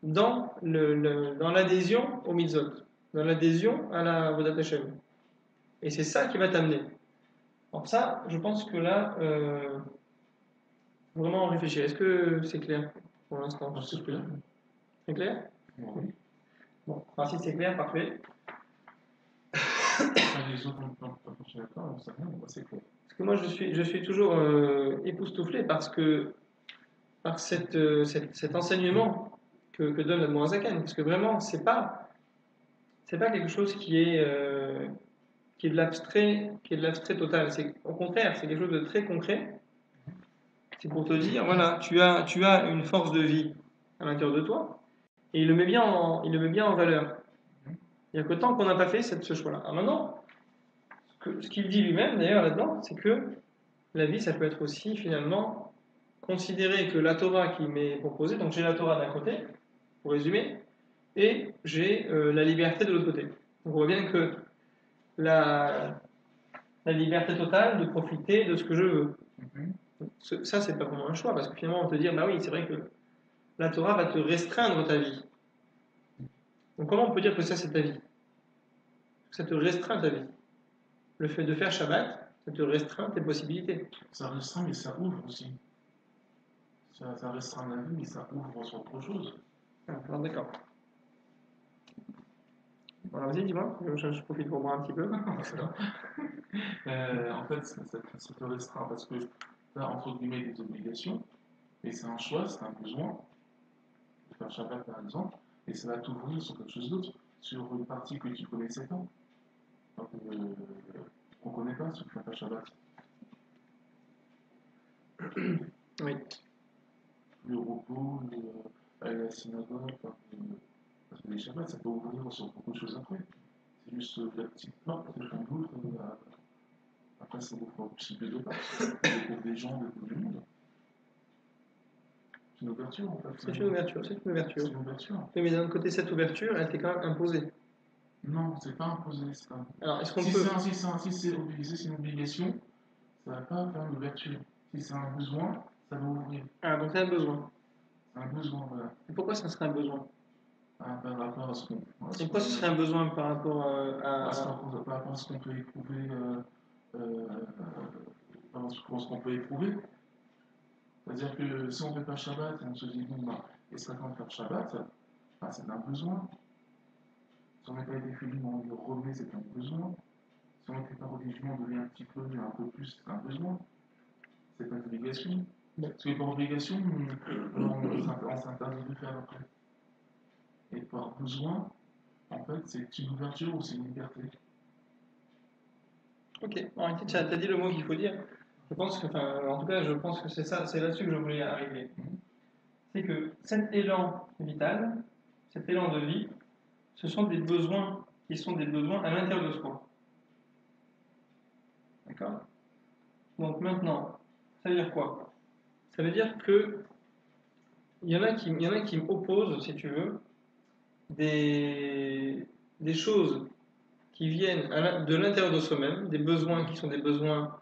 dans l'adhésion au mitzvot, dans l'adhésion à la Avodat Hashem. Et c'est ça qui va t'amener. Alors ça, je pense que là, vraiment réfléchir. Est-ce que c'est clair pour l'instant ? C'est clair. C'est clair ? Oui. Bon, si c'est clair, parfait. Les autres n'ont pas fonctionné pas, on sait rien, c'est clair. Parce que moi, je suis toujours époustouflé par cet enseignement que donne l'Admor Zaken. Parce que vraiment, c'est pas quelque chose qui est de l'abstrait, total. Au contraire, c'est quelque chose de très concret. C'est pour te dire, voilà, tu as une force de vie à l'intérieur de toi, et il le met bien en valeur. Il n'y a que tant qu'on n'a pas fait ce choix-là. Alors maintenant, ce qu'il dit lui-même, d'ailleurs, là-dedans, c'est que la vie, ça peut être aussi, finalement, considérer que la Torah qui m'est proposée, donc j'ai la Torah d'un côté, pour résumer, et j'ai la liberté de l'autre côté. Donc on voit bien que la liberté totale de profiter de ce que je veux. Ça, c'est pas vraiment un choix, parce que finalement, on te dit, bah oui, c'est vrai que la Torah va te restreindre ta vie. Donc comment on peut dire que ça, c'est ta vie ? Ça te restreint ta vie. Le fait de faire Shabbat, ça te restreint tes possibilités. Ça restreint, mais ça ouvre aussi. Ça restreint la vie, mais ça ouvre sur autre chose. Alors d'accord. Voilà, vas-y, dis-moi, je profite pour boire un petit peu. En fait, ça te restreint parce que tu as entre guillemets des obligations, mais c'est un choix, c'est un besoin. faire Shabbat par exemple, et ça va t'ouvrir sur quelque chose d'autre, sur une partie que tu connaissais pas, qu'on ne connaît pas sur le faire Shabbat. Oui. Le repos, aller à la synagogue, parce que les Shabbats, ça peut ouvrir sur beaucoup de choses après. C'est juste la petite porte qu'on ouvre, après ça ouvre un petit peu de part. On découvre des gens, on découvre du monde. C'est une ouverture en fait. C'est une ouverture, c'est une ouverture. C'est une ouverture. Oui, mais d'un autre côté, cette ouverture, elle t'est quand même imposée. Non, c'est pas imposé. Alors, est-ce qu'on Si peut... c'est une obligation, ça va pas faire une ouverture. Si c'est un besoin, ça va ouvrir. Ah, donc c'est un besoin. C'est un besoin, voilà. Et pourquoi ça serait un besoin? Par rapport à ce qu'on. Et pourquoi ce serait un besoin par rapport à... Par rapport à ce qu'on peut éprouver, par rapport à ce qu'on peut éprouver. C'est-à-dire que si on ne fait pas Shabbat et on se dit, bon, bah, il serait temps de faire Shabbat, bah, c'est un besoin. Si on n'a pas été fini, on le remet, c'est un besoin. Si on n'était pas religieux, on devient un petit peu, mais un peu plus, c'est un besoin. C'est pas une obligation. Parce que par obligation, on s'interdit de faire après. Et par besoin, en fait, c'est une ouverture ou c'est une liberté. Ok, en réalité, tu as dit le mot qu'il faut dire. Je pense que, enfin, en tout cas, je pense que c'est ça, c'est là-dessus que je voulais arriver. C'est que cet élan vital, cet élan de vie, ce sont des besoins qui sont des besoins à l'intérieur de soi. D'accord? Donc maintenant, ça veut dire quoi? Ça veut dire que il y en a qui opposent, si tu veux, des choses qui viennent de l'intérieur de soi-même, des besoins qui sont des besoins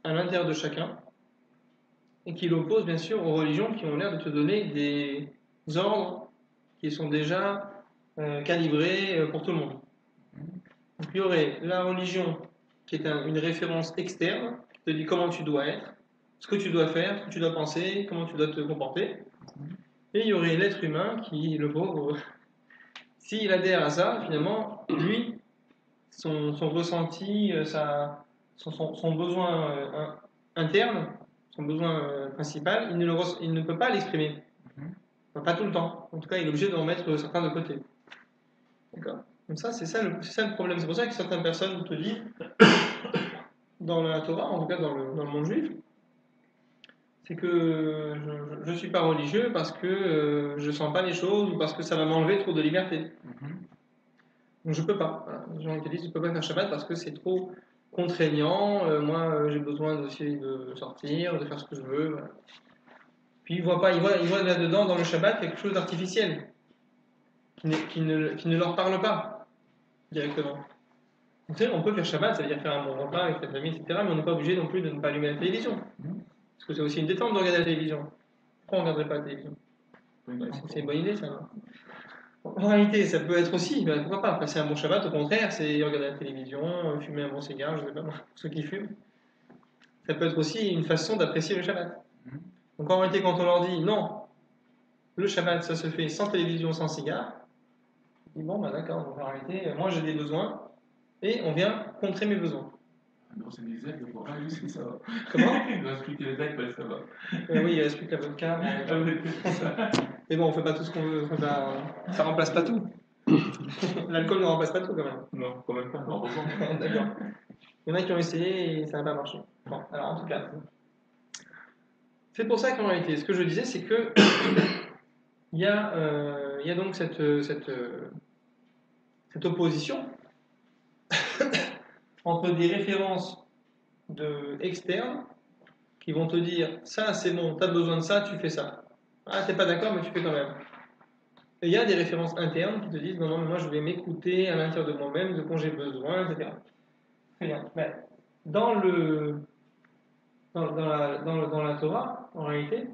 à l'intérieur de chacun, et qui l'opposent bien sûr aux religions qui ont l'air de te donner des ordres qui sont déjà calibrés pour tout le monde. Donc il y aurait la religion qui est une référence externe, qui te dit comment tu dois être, ce que tu dois faire, ce que tu dois penser, comment tu dois te comporter. Et il y aurait l'être humain qui, le pauvre, s'il adhère à ça, finalement, lui, son ressenti, son besoin interne, son besoin principal, il ne peut pas l'exprimer. Enfin, pas tout le temps. En tout cas, il est obligé d'en mettre certains de côté. D'accord? Donc ça, c'est ça le problème. C'est pour ça que certaines personnes te disent, dans la Torah, en tout cas dans le monde juif, c'est que je ne suis pas religieux parce que je ne sens pas les choses ou parce que ça va m'enlever trop de liberté. Donc je peux pas. Voilà. Les gens qui disent je ne peux pas faire Shabbat parce que c'est trop contraignant. Moi, j'ai besoin aussi de sortir, de faire ce que je veux. Voilà. Puis ils voient là-dedans, dans le Shabbat, quelque chose d'artificiel qui ne leur parle pas directement. Donc, tu sais, on peut faire Shabbat, ça veut dire faire un bon repas avec sa famille, etc. Mais on n'est pas obligé non plus de ne pas allumer la télévision. Parce que c'est aussi une détente de regarder la télévision. Pourquoi on ne regarderait pas la télévision? C'est une bonne idée, ça. En réalité, ça peut être aussi, ben, pourquoi pas, passer un bon Shabbat, au contraire, c'est regarder la télévision, fumer un bon cigare, je ne sais pas moi, pour ceux qui fument. Ça peut être aussi une façon d'apprécier le Shabbat. Donc en réalité, quand on leur dit non, le Shabbat, ça se fait sans télévision, sans cigare, ils disent bon, ben d'accord, donc en réalité, moi j'ai des besoins, et on vient contrer mes besoins. Non, c'est des ailes, c'est ça va. Comment? Il va expliquer les ailes, ça va. Oui, il explique la vodka. Mais bon, on fait pas tout ce qu'on veut. Ça remplace pas tout. L'alcool ne remplace pas tout quand même. Non, quand même pas. Heureusement. D'accord. Il y en a qui ont essayé et ça n'a pas marché. Bon, alors en tout cas. C'est pour ça qu'en réalité, ce que je disais, c'est que il y a donc cette opposition entre des références externes qui vont te dire ça c'est bon, tu as besoin de ça, tu fais ça. Ah, t'es pas d'accord, mais tu fais quand même. Et il y a des références internes qui te disent non, non, mais moi je vais m'écouter à l'intérieur de moi-même, de quoi j'ai besoin, etc. Très bien. Mais dans la Torah, en réalité,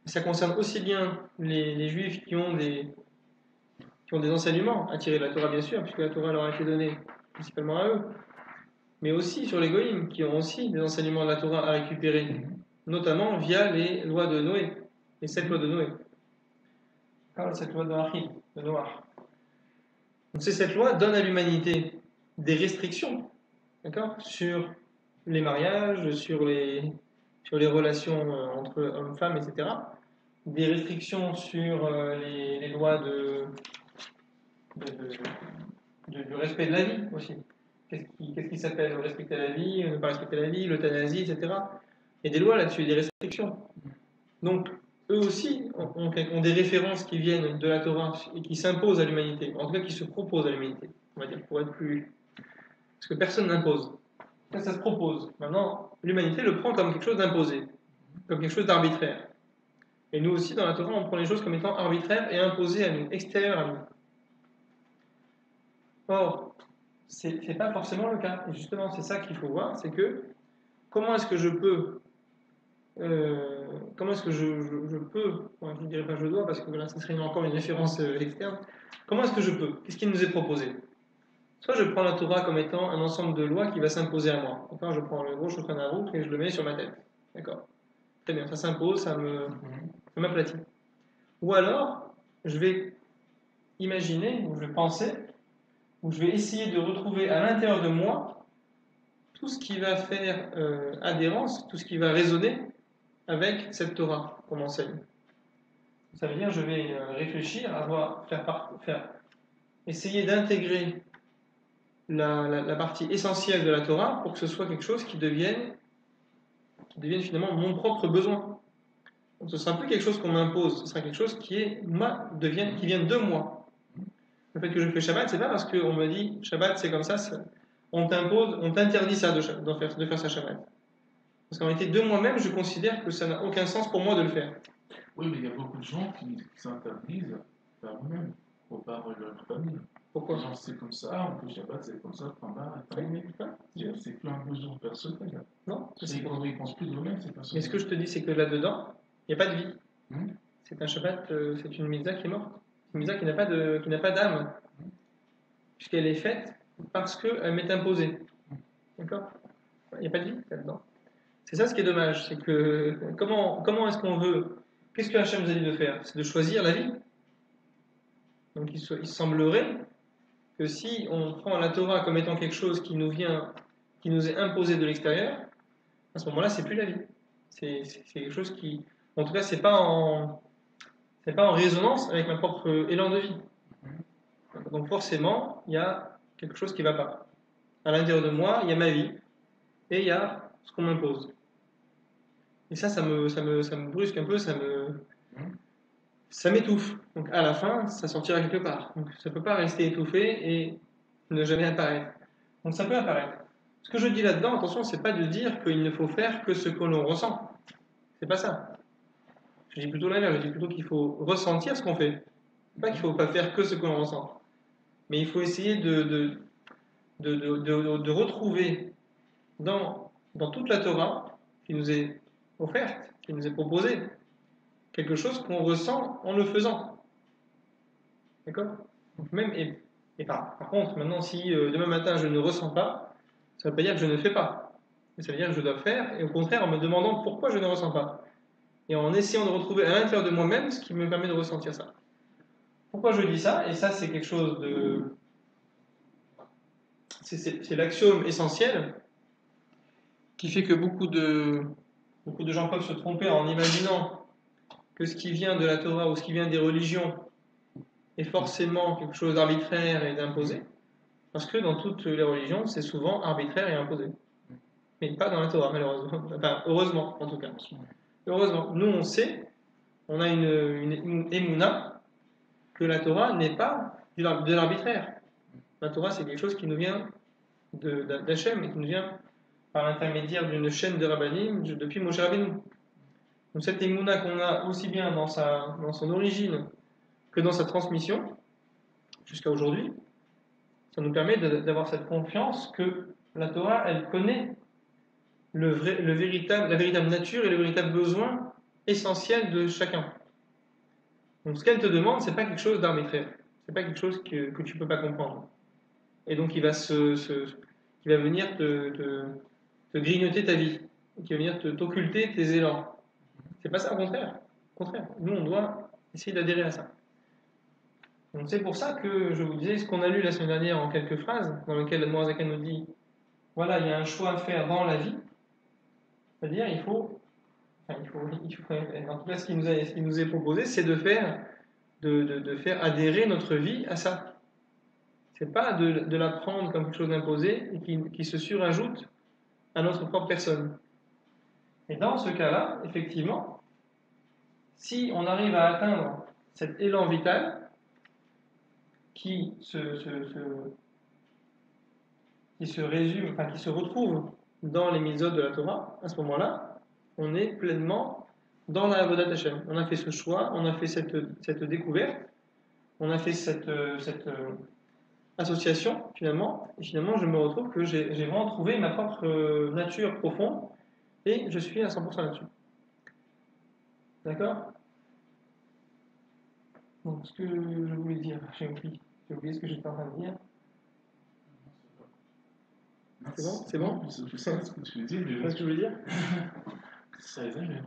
ça concerne aussi bien les Juifs qui ont des enseignements à tirer de la Torah, bien sûr, puisque la Torah leur a été donnée principalement à eux, mais aussi sur les Goïms, qui ont aussi des enseignements de la Torah à récupérer, notamment via les lois de Noé, les 7 lois de Noé. Cette loi de Noach. Donc ces 7 lois donnent à l'humanité des restrictions, d'accord, sur les mariages, sur les relations entre hommes-femmes, etc., des restrictions sur les lois du respect de la vie aussi. Qu'est-ce qui s'appelle respecter la vie, ne pas respecter la vie, l'euthanasie, etc. Il y a des lois là-dessus, des restrictions. Donc, eux aussi ont des références qui viennent de la Torah et qui s'imposent à l'humanité, en tout cas qui se proposent à l'humanité, on va dire, pour être plus... Parce que personne n'impose. Ça se propose. Maintenant, l'humanité le prend comme quelque chose d'imposé, comme quelque chose d'arbitraire. Et nous aussi, dans la Torah, on prend les choses comme étant arbitraires et imposées à nous, extérieures à nous. Or, c'est pas forcément le cas. Et justement, c'est ça qu'il faut voir, c'est que comment est-ce que je peux comment est-ce que je peux, bon, je ne dirais pas je dois parce que là ce serait encore une référence externe, comment est-ce que je peux? Qu'est-ce qui nous est proposé? Soit je prends la Torah comme étant un ensemble de lois qui va s'imposer à moi. Enfin, je prends le gros Shulchan Aruch et je le mets sur ma tête. D'accord? Très bien, ça s'impose, ça m'aplatit. Ou alors, je vais imaginer, ou je vais penser, ou je vais essayer de retrouver à l'intérieur de moi tout ce qui va faire adhérence, tout ce qui va résonner avec cette Torah qu'on enseigne. Ça veut dire je vais réfléchir, essayer d'intégrer la partie essentielle de la Torah pour que ce soit quelque chose qui devienne finalement mon propre besoin. Donc ce ne sera plus quelque chose qu'on m'impose, ce sera quelque chose qui vient de moi. Le fait que je fais Shabbat, c'est pas parce qu'on me dit Shabbat c'est comme ça, on t'interdit ça de faire ça Shabbat. Parce qu'en réalité, de moi-même, je considère que ça n'a aucun sens pour moi de le faire. Oui, mais il y a beaucoup de gens qui s'interdisent par eux-mêmes, ou par leur famille. Pourquoi? Genre, c'est comme ça, on fait Shabbat, c'est comme ça, c'est plus un besoin personnel. Non, ils ne pensent plus d'eux-mêmes, c'est personnel. Mais ce que je te dis, c'est que là-dedans, il n'y a pas de vie. C'est un Shabbat, c'est une mitzvah qui est morte. Une mitzvah qui n'a pas d'âme. Puisqu'elle est faite parce qu'elle m'est imposée. D'accord? Il n'y a pas de vie là-dedans. C'est ça ce qui est dommage, c'est que comment est-ce qu'on veut... Qu'est-ce que Hachem nous a dit de faire? C'est de choisir la vie. Donc il semblerait que si on prend la Torah comme étant quelque chose qui nous est imposé de l'extérieur, à ce moment-là, c'est plus la vie. C'est quelque chose qui... En tout cas, c'est pas en résonance avec ma propre élan de vie. Donc forcément, il y a quelque chose qui ne va pas. À l'intérieur de moi, il y a ma vie et il y a ce qu'on m'impose. Et ça me brusque un peu, ça m'étouffe. Donc à la fin, ça sortira quelque part. Donc ça ne peut pas rester étouffé et ne jamais apparaître. Donc ça peut apparaître. Ce que je dis là-dedans, attention, c'est pas de dire qu'il ne faut faire que ce que l'on ressent. C'est pas ça. Je dis plutôt l'inverse, je dis plutôt qu'il faut ressentir ce qu'on fait. Pas qu'il ne faut pas faire que ce que l'on ressent. Mais il faut essayer de retrouver dans toute la Torah qui nous est offerte, qui nous est proposée, quelque chose qu'on ressent en le faisant. D'accord? Donc même, par contre, maintenant, si demain matin je ne ressens pas, ça ne veut pas dire que je ne fais pas. Ça veut dire que je dois faire, et au contraire, en me demandant pourquoi je ne ressens pas. Et en essayant de retrouver à l'intérieur de moi-même ce qui me permet de ressentir ça. Pourquoi je dis ça? Et ça, c'est quelque chose de... C'est l'axiome essentiel qui fait que beaucoup de gens peuvent se tromper en imaginant que ce qui vient de la Torah ou ce qui vient des religions est forcément quelque chose d'arbitraire et d'imposé. Parce que dans toutes les religions, c'est souvent arbitraire et imposé. Mais pas dans la Torah, malheureusement. Enfin, heureusement, en tout cas. Heureusement. Nous, on sait, on a une émouna, que la Torah n'est pas de l'arbitraire. La Torah, c'est quelque chose qui nous vient d'Hachem et qui nous vient par l'intermédiaire d'une chaîne de rabbanim depuis Moshe Rabbeinu. Donc cette émouna qu'on a aussi bien dans son origine que dans sa transmission, jusqu'à aujourd'hui, ça nous permet d'avoir cette confiance que la Torah, elle connaît la véritable nature et le véritable besoin essentiel de chacun. Donc ce qu'elle te demande, c'est pas quelque chose d'arbitraire, c'est pas quelque chose que tu peux pas comprendre. Et donc il va venir te grignoter ta vie, qui va venir t'occulter tes élans. C'est pas ça, au contraire. Au contraire, nous on doit essayer d'adhérer à ça. Donc c'est pour ça que je vous disais ce qu'on a lu la semaine dernière en quelques phrases, dans lequel le Morazaka nous dit voilà, il y a un choix à faire dans la vie, c'est-à-dire il faut en tout cas, ce qui nous est proposé, c'est de faire adhérer notre vie à ça. C'est pas de la prendre comme quelque chose d'imposé et qui se surajoute à notre propre personne. Et dans ce cas-là, effectivement, si on arrive à atteindre cet élan vital qui se résume, enfin qui se retrouve dans les mitzvot de la Torah, à ce moment-là, on est pleinement dans la Avodat Hashem. On a fait ce choix, on a fait cette découverte, on a fait cette association, finalement, et finalement, je me retrouve que j'ai vraiment trouvé ma propre nature profonde, et je suis à 100% là-dessus. D'accord? Donc, ce que je voulais dire, j'ai oublié ce que j'étais en train de dire. C'est bon? C'est bon? Je sais ce que tu veux dire, C'est ce que je voulais dire? C'est Alzheimer.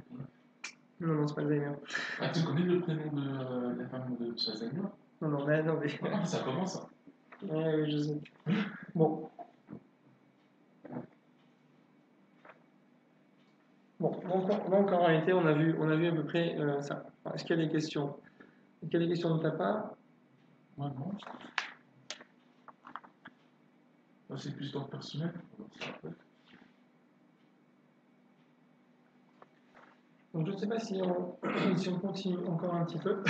Non, c'est pas Alzheimer. Ah, tu connais le prénom de la femme de Alzheimer? Non, mais attendez. Ah, ça commence. Hein. Oui, je sais. Bon. Donc en réalité, on a vu à peu près ça. Alors, est-ce qu'il y a des questions? Est-ce qu'il y a des questions de ta part? Moi, non. C'est plus dans le personnel. Donc je ne sais pas si on continue encore un petit peu.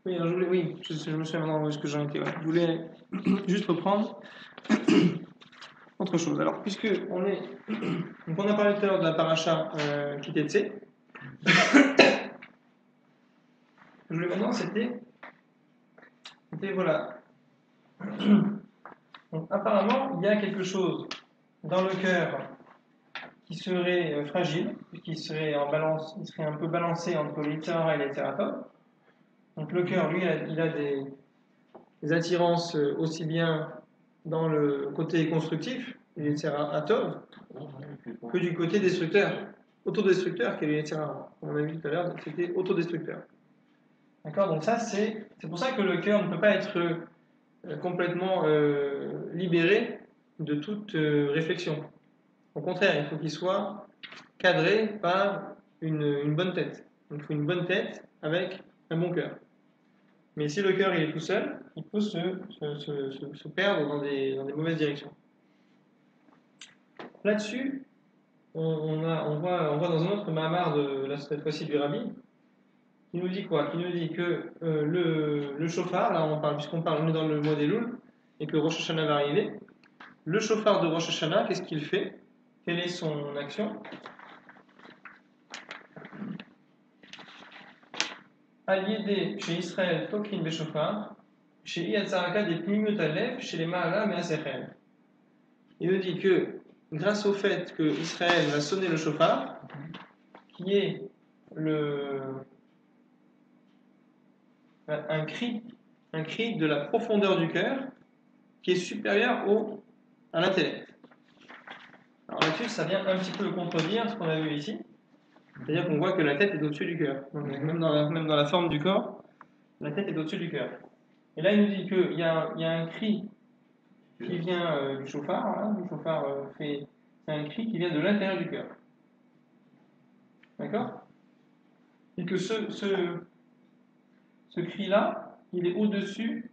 Oui, alors je me souviens maintenant où est-ce que j'en étais. Ouais. Je voulais juste reprendre autre chose. Alors, puisque on a parlé tout à l'heure de la paracha Kitetse, je voulais maintenant, c'était voilà. Donc, apparemment, il y a quelque chose dans le cœur qui serait fragile, qui serait en balance, il serait un peu balancé entre l'Itzara et l'Itzaratov. Donc le cœur, lui, il a des attirances aussi bien dans le côté constructif, l'Itzaratov, que du côté destructeur, autodestructeur, qui est l'Itzara. Comme on a vu tout à l'heure, c'était autodestructeur. D'accord? Donc ça, c'est pour ça que le cœur ne peut pas être complètement libéré de toute réflexion. Au contraire, il faut qu'il soit cadré par une bonne tête. Donc il faut une bonne tête avec un bon cœur. Mais si le cœur il est tout seul, il peut se perdre dans des mauvaises directions. Là-dessus, on voit dans un autre Mahamar cette fois-ci du Rabbi, qui nous dit quoi? Qui nous dit que le shofar, là on est dans le mois des Louls, et que Rosh Hashanah va arriver, le shofar de Rosh Hashanah, qu'est-ce qu'il fait? Quelle est son action? Al-Yédé chez Israël Tokin Beshofar, chez Iyatzaraka des Pnimut Alef, chez les Mahala Measechel. Il nous dit que grâce au fait que Israël va sonner le shofar, qui est un cri de la profondeur du cœur, qui est supérieur à l'intellect. Alors là-dessus, ça vient un petit peu contredire ce qu'on a vu ici. C'est-à-dire qu'on voit que la tête est au-dessus du cœur. Donc, même dans la forme du corps, la tête est au-dessus du cœur. Et là, il nous dit qu'il y a un cri qui vient du chauffard. Voilà, le chauffard c'est un cri qui vient de l'intérieur du cœur. D'accord? Et que ce cri-là, il est au-dessus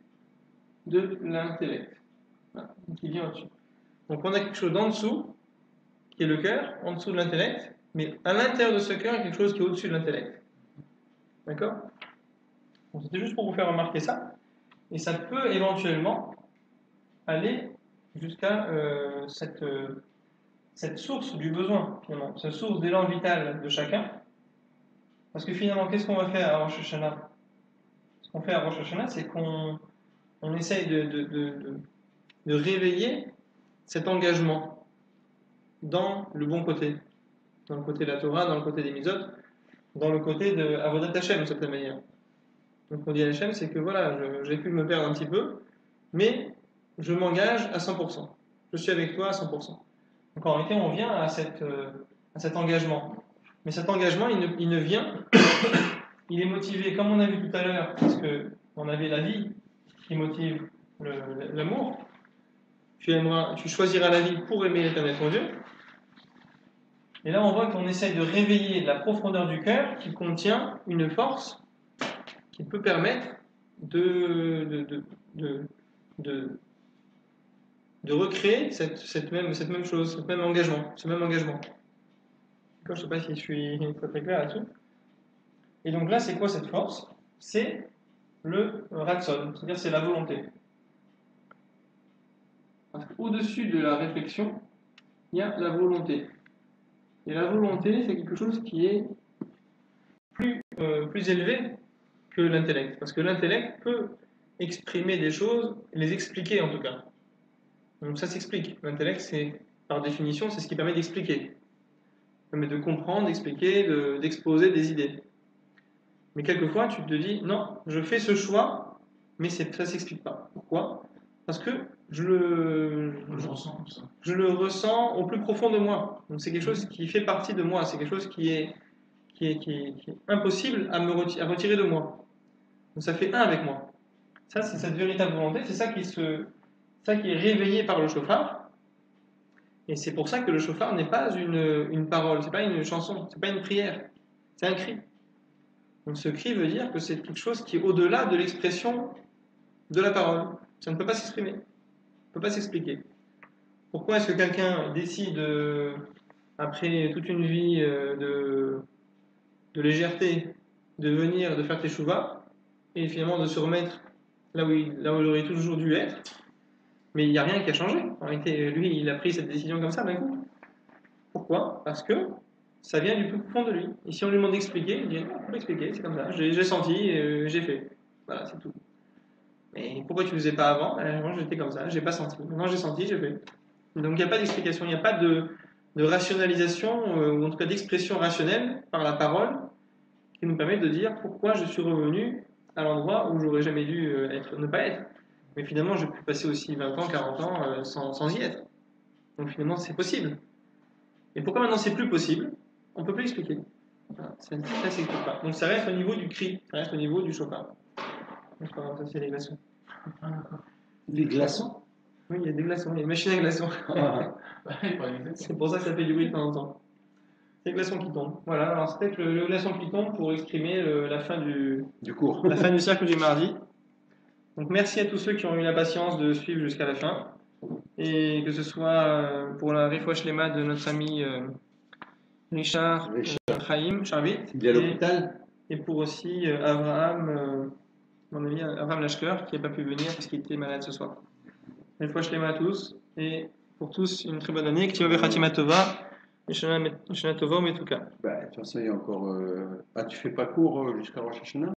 de l'intellect. Voilà, donc il vient au-dessus. Donc on a quelque chose d'en dessous, qui est le cœur, en dessous de l'intellect, mais à l'intérieur de ce cœur, il y a quelque chose qui est au-dessus de l'intellect. D'accord? Donc c'était juste pour vous faire remarquer ça. Et ça peut éventuellement aller jusqu'à cette source du besoin, finalement, cette source d'élan vital de chacun. Parce que finalement, qu'est-ce qu'on va faire à Rosh Hashanah? Ce qu'on fait à Rosh Hashanah, c'est qu'on essaye de réveiller cet engagement dans le bon côté. Dans le côté de la Torah, dans le côté des Mitzvot, dans le côté de Avodat Hashem, de certaine manière. Donc on dit à Hashem, c'est que voilà, j'ai pu me perdre un petit peu, mais je m'engage à 100%. Je suis avec toi à 100%. Donc en réalité, on vient à cet engagement. Mais cet engagement, il ne vient, il est motivé, comme on a vu tout à l'heure, parce qu'on avait la vie qui motive l'amour. tu choisiras la vie pour aimer l'Éternel ton Dieu. Et là, on voit qu'on essaie de réveiller la profondeur du cœur qui contient une force qui peut permettre de recréer cette même chose, ce même engagement. Je ne sais pas si je suis très clair là-dessus. Et donc là, c'est quoi cette force? C'est le ratson, c'est-à-dire c'est la volonté. Parce qu'au-dessus de la réflexion, il y a la volonté. Et la volonté, c'est quelque chose qui est plus élevé que l'intellect. Parce que l'intellect peut exprimer des choses, les expliquer en tout cas. Donc ça s'explique. L'intellect, c'est, par définition, c'est ce qui permet d'expliquer. Ça permet de comprendre, d'expliquer, d'exposer des idées. Mais quelquefois, tu te dis, non, je fais ce choix, mais ça ne s'explique pas. Pourquoi? Parce que je le ressens au plus profond de moi. Donc c'est quelque chose qui fait partie de moi. C'est quelque chose qui est impossible à retirer de moi. Donc ça fait un avec moi. Ça, c'est cette véritable volonté. C'est ça qui est réveillé par le shofar. Et c'est pour ça que le shofar n'est pas une parole, c'est pas une chanson, c'est pas une prière, c'est un cri. Donc ce cri veut dire que c'est quelque chose qui est au-delà de l'expression de la parole. Ça ne peut pas s'exprimer, ça ne peut pas s'expliquer. Pourquoi est-ce que quelqu'un décide, après toute une vie de légèreté, de venir, de faire teshuva, et finalement de se remettre là où il aurait toujours dû être, mais il n'y a rien qui a changé. En réalité, lui, il a pris cette décision comme ça d'un coup. Pourquoi? Parce que ça vient du plus profond de lui. Et si on lui demande d'expliquer, il dit non, faut expliquer, c'est comme ça. J'ai senti, j'ai fait. Voilà, c'est tout. Mais pourquoi tu ne faisais pas avant? Avant, j'étais comme ça, j'ai pas senti. Maintenant, j'ai senti, j'ai fait. Donc, il n'y a pas d'explication, il n'y a pas de rationalisation, ou en tout cas d'expression rationnelle par la parole, qui nous permet de dire pourquoi je suis revenu à l'endroit où j'aurais jamais dû ne pas être. Mais finalement, j'ai pu passer aussi 20 ans, 40 ans sans y être. Donc finalement, c'est possible. Et pourquoi maintenant c'est plus possible? On ne peut plus expliquer. Voilà, ça s'explique pas. Donc ça reste au niveau du cri, ça reste au niveau du chopin. Ça, c'est les glaçons. Les glaçons? Oui, il y a des glaçons, il y a une machine à glaçons. C'est pour ça que ça fait du bruit de temps en temps. C'est les glaçons qui tombent. Voilà, alors c'était le glaçon qui tombe pour exprimer la fin du cours. La fin du cercle du mardi. Donc merci à tous ceux qui ont eu la patience de suivre jusqu'à la fin. Et que ce soit pour la Refouach Lema de notre ami Richard Chaim Charvit. Il est à l'hôpital. Et pour aussi Abraham, mon ami Abraham Lashker, qui n'a pas pu venir parce qu'il était malade ce soir. Refouach Lema à tous. Et pour tous, une très bonne année. Ktiva Bechatima Tova. Shana Tova, mais en tout cas. De toute façon, il y a encore. Tu fais pas cours jusqu'à Rosh Hashanah?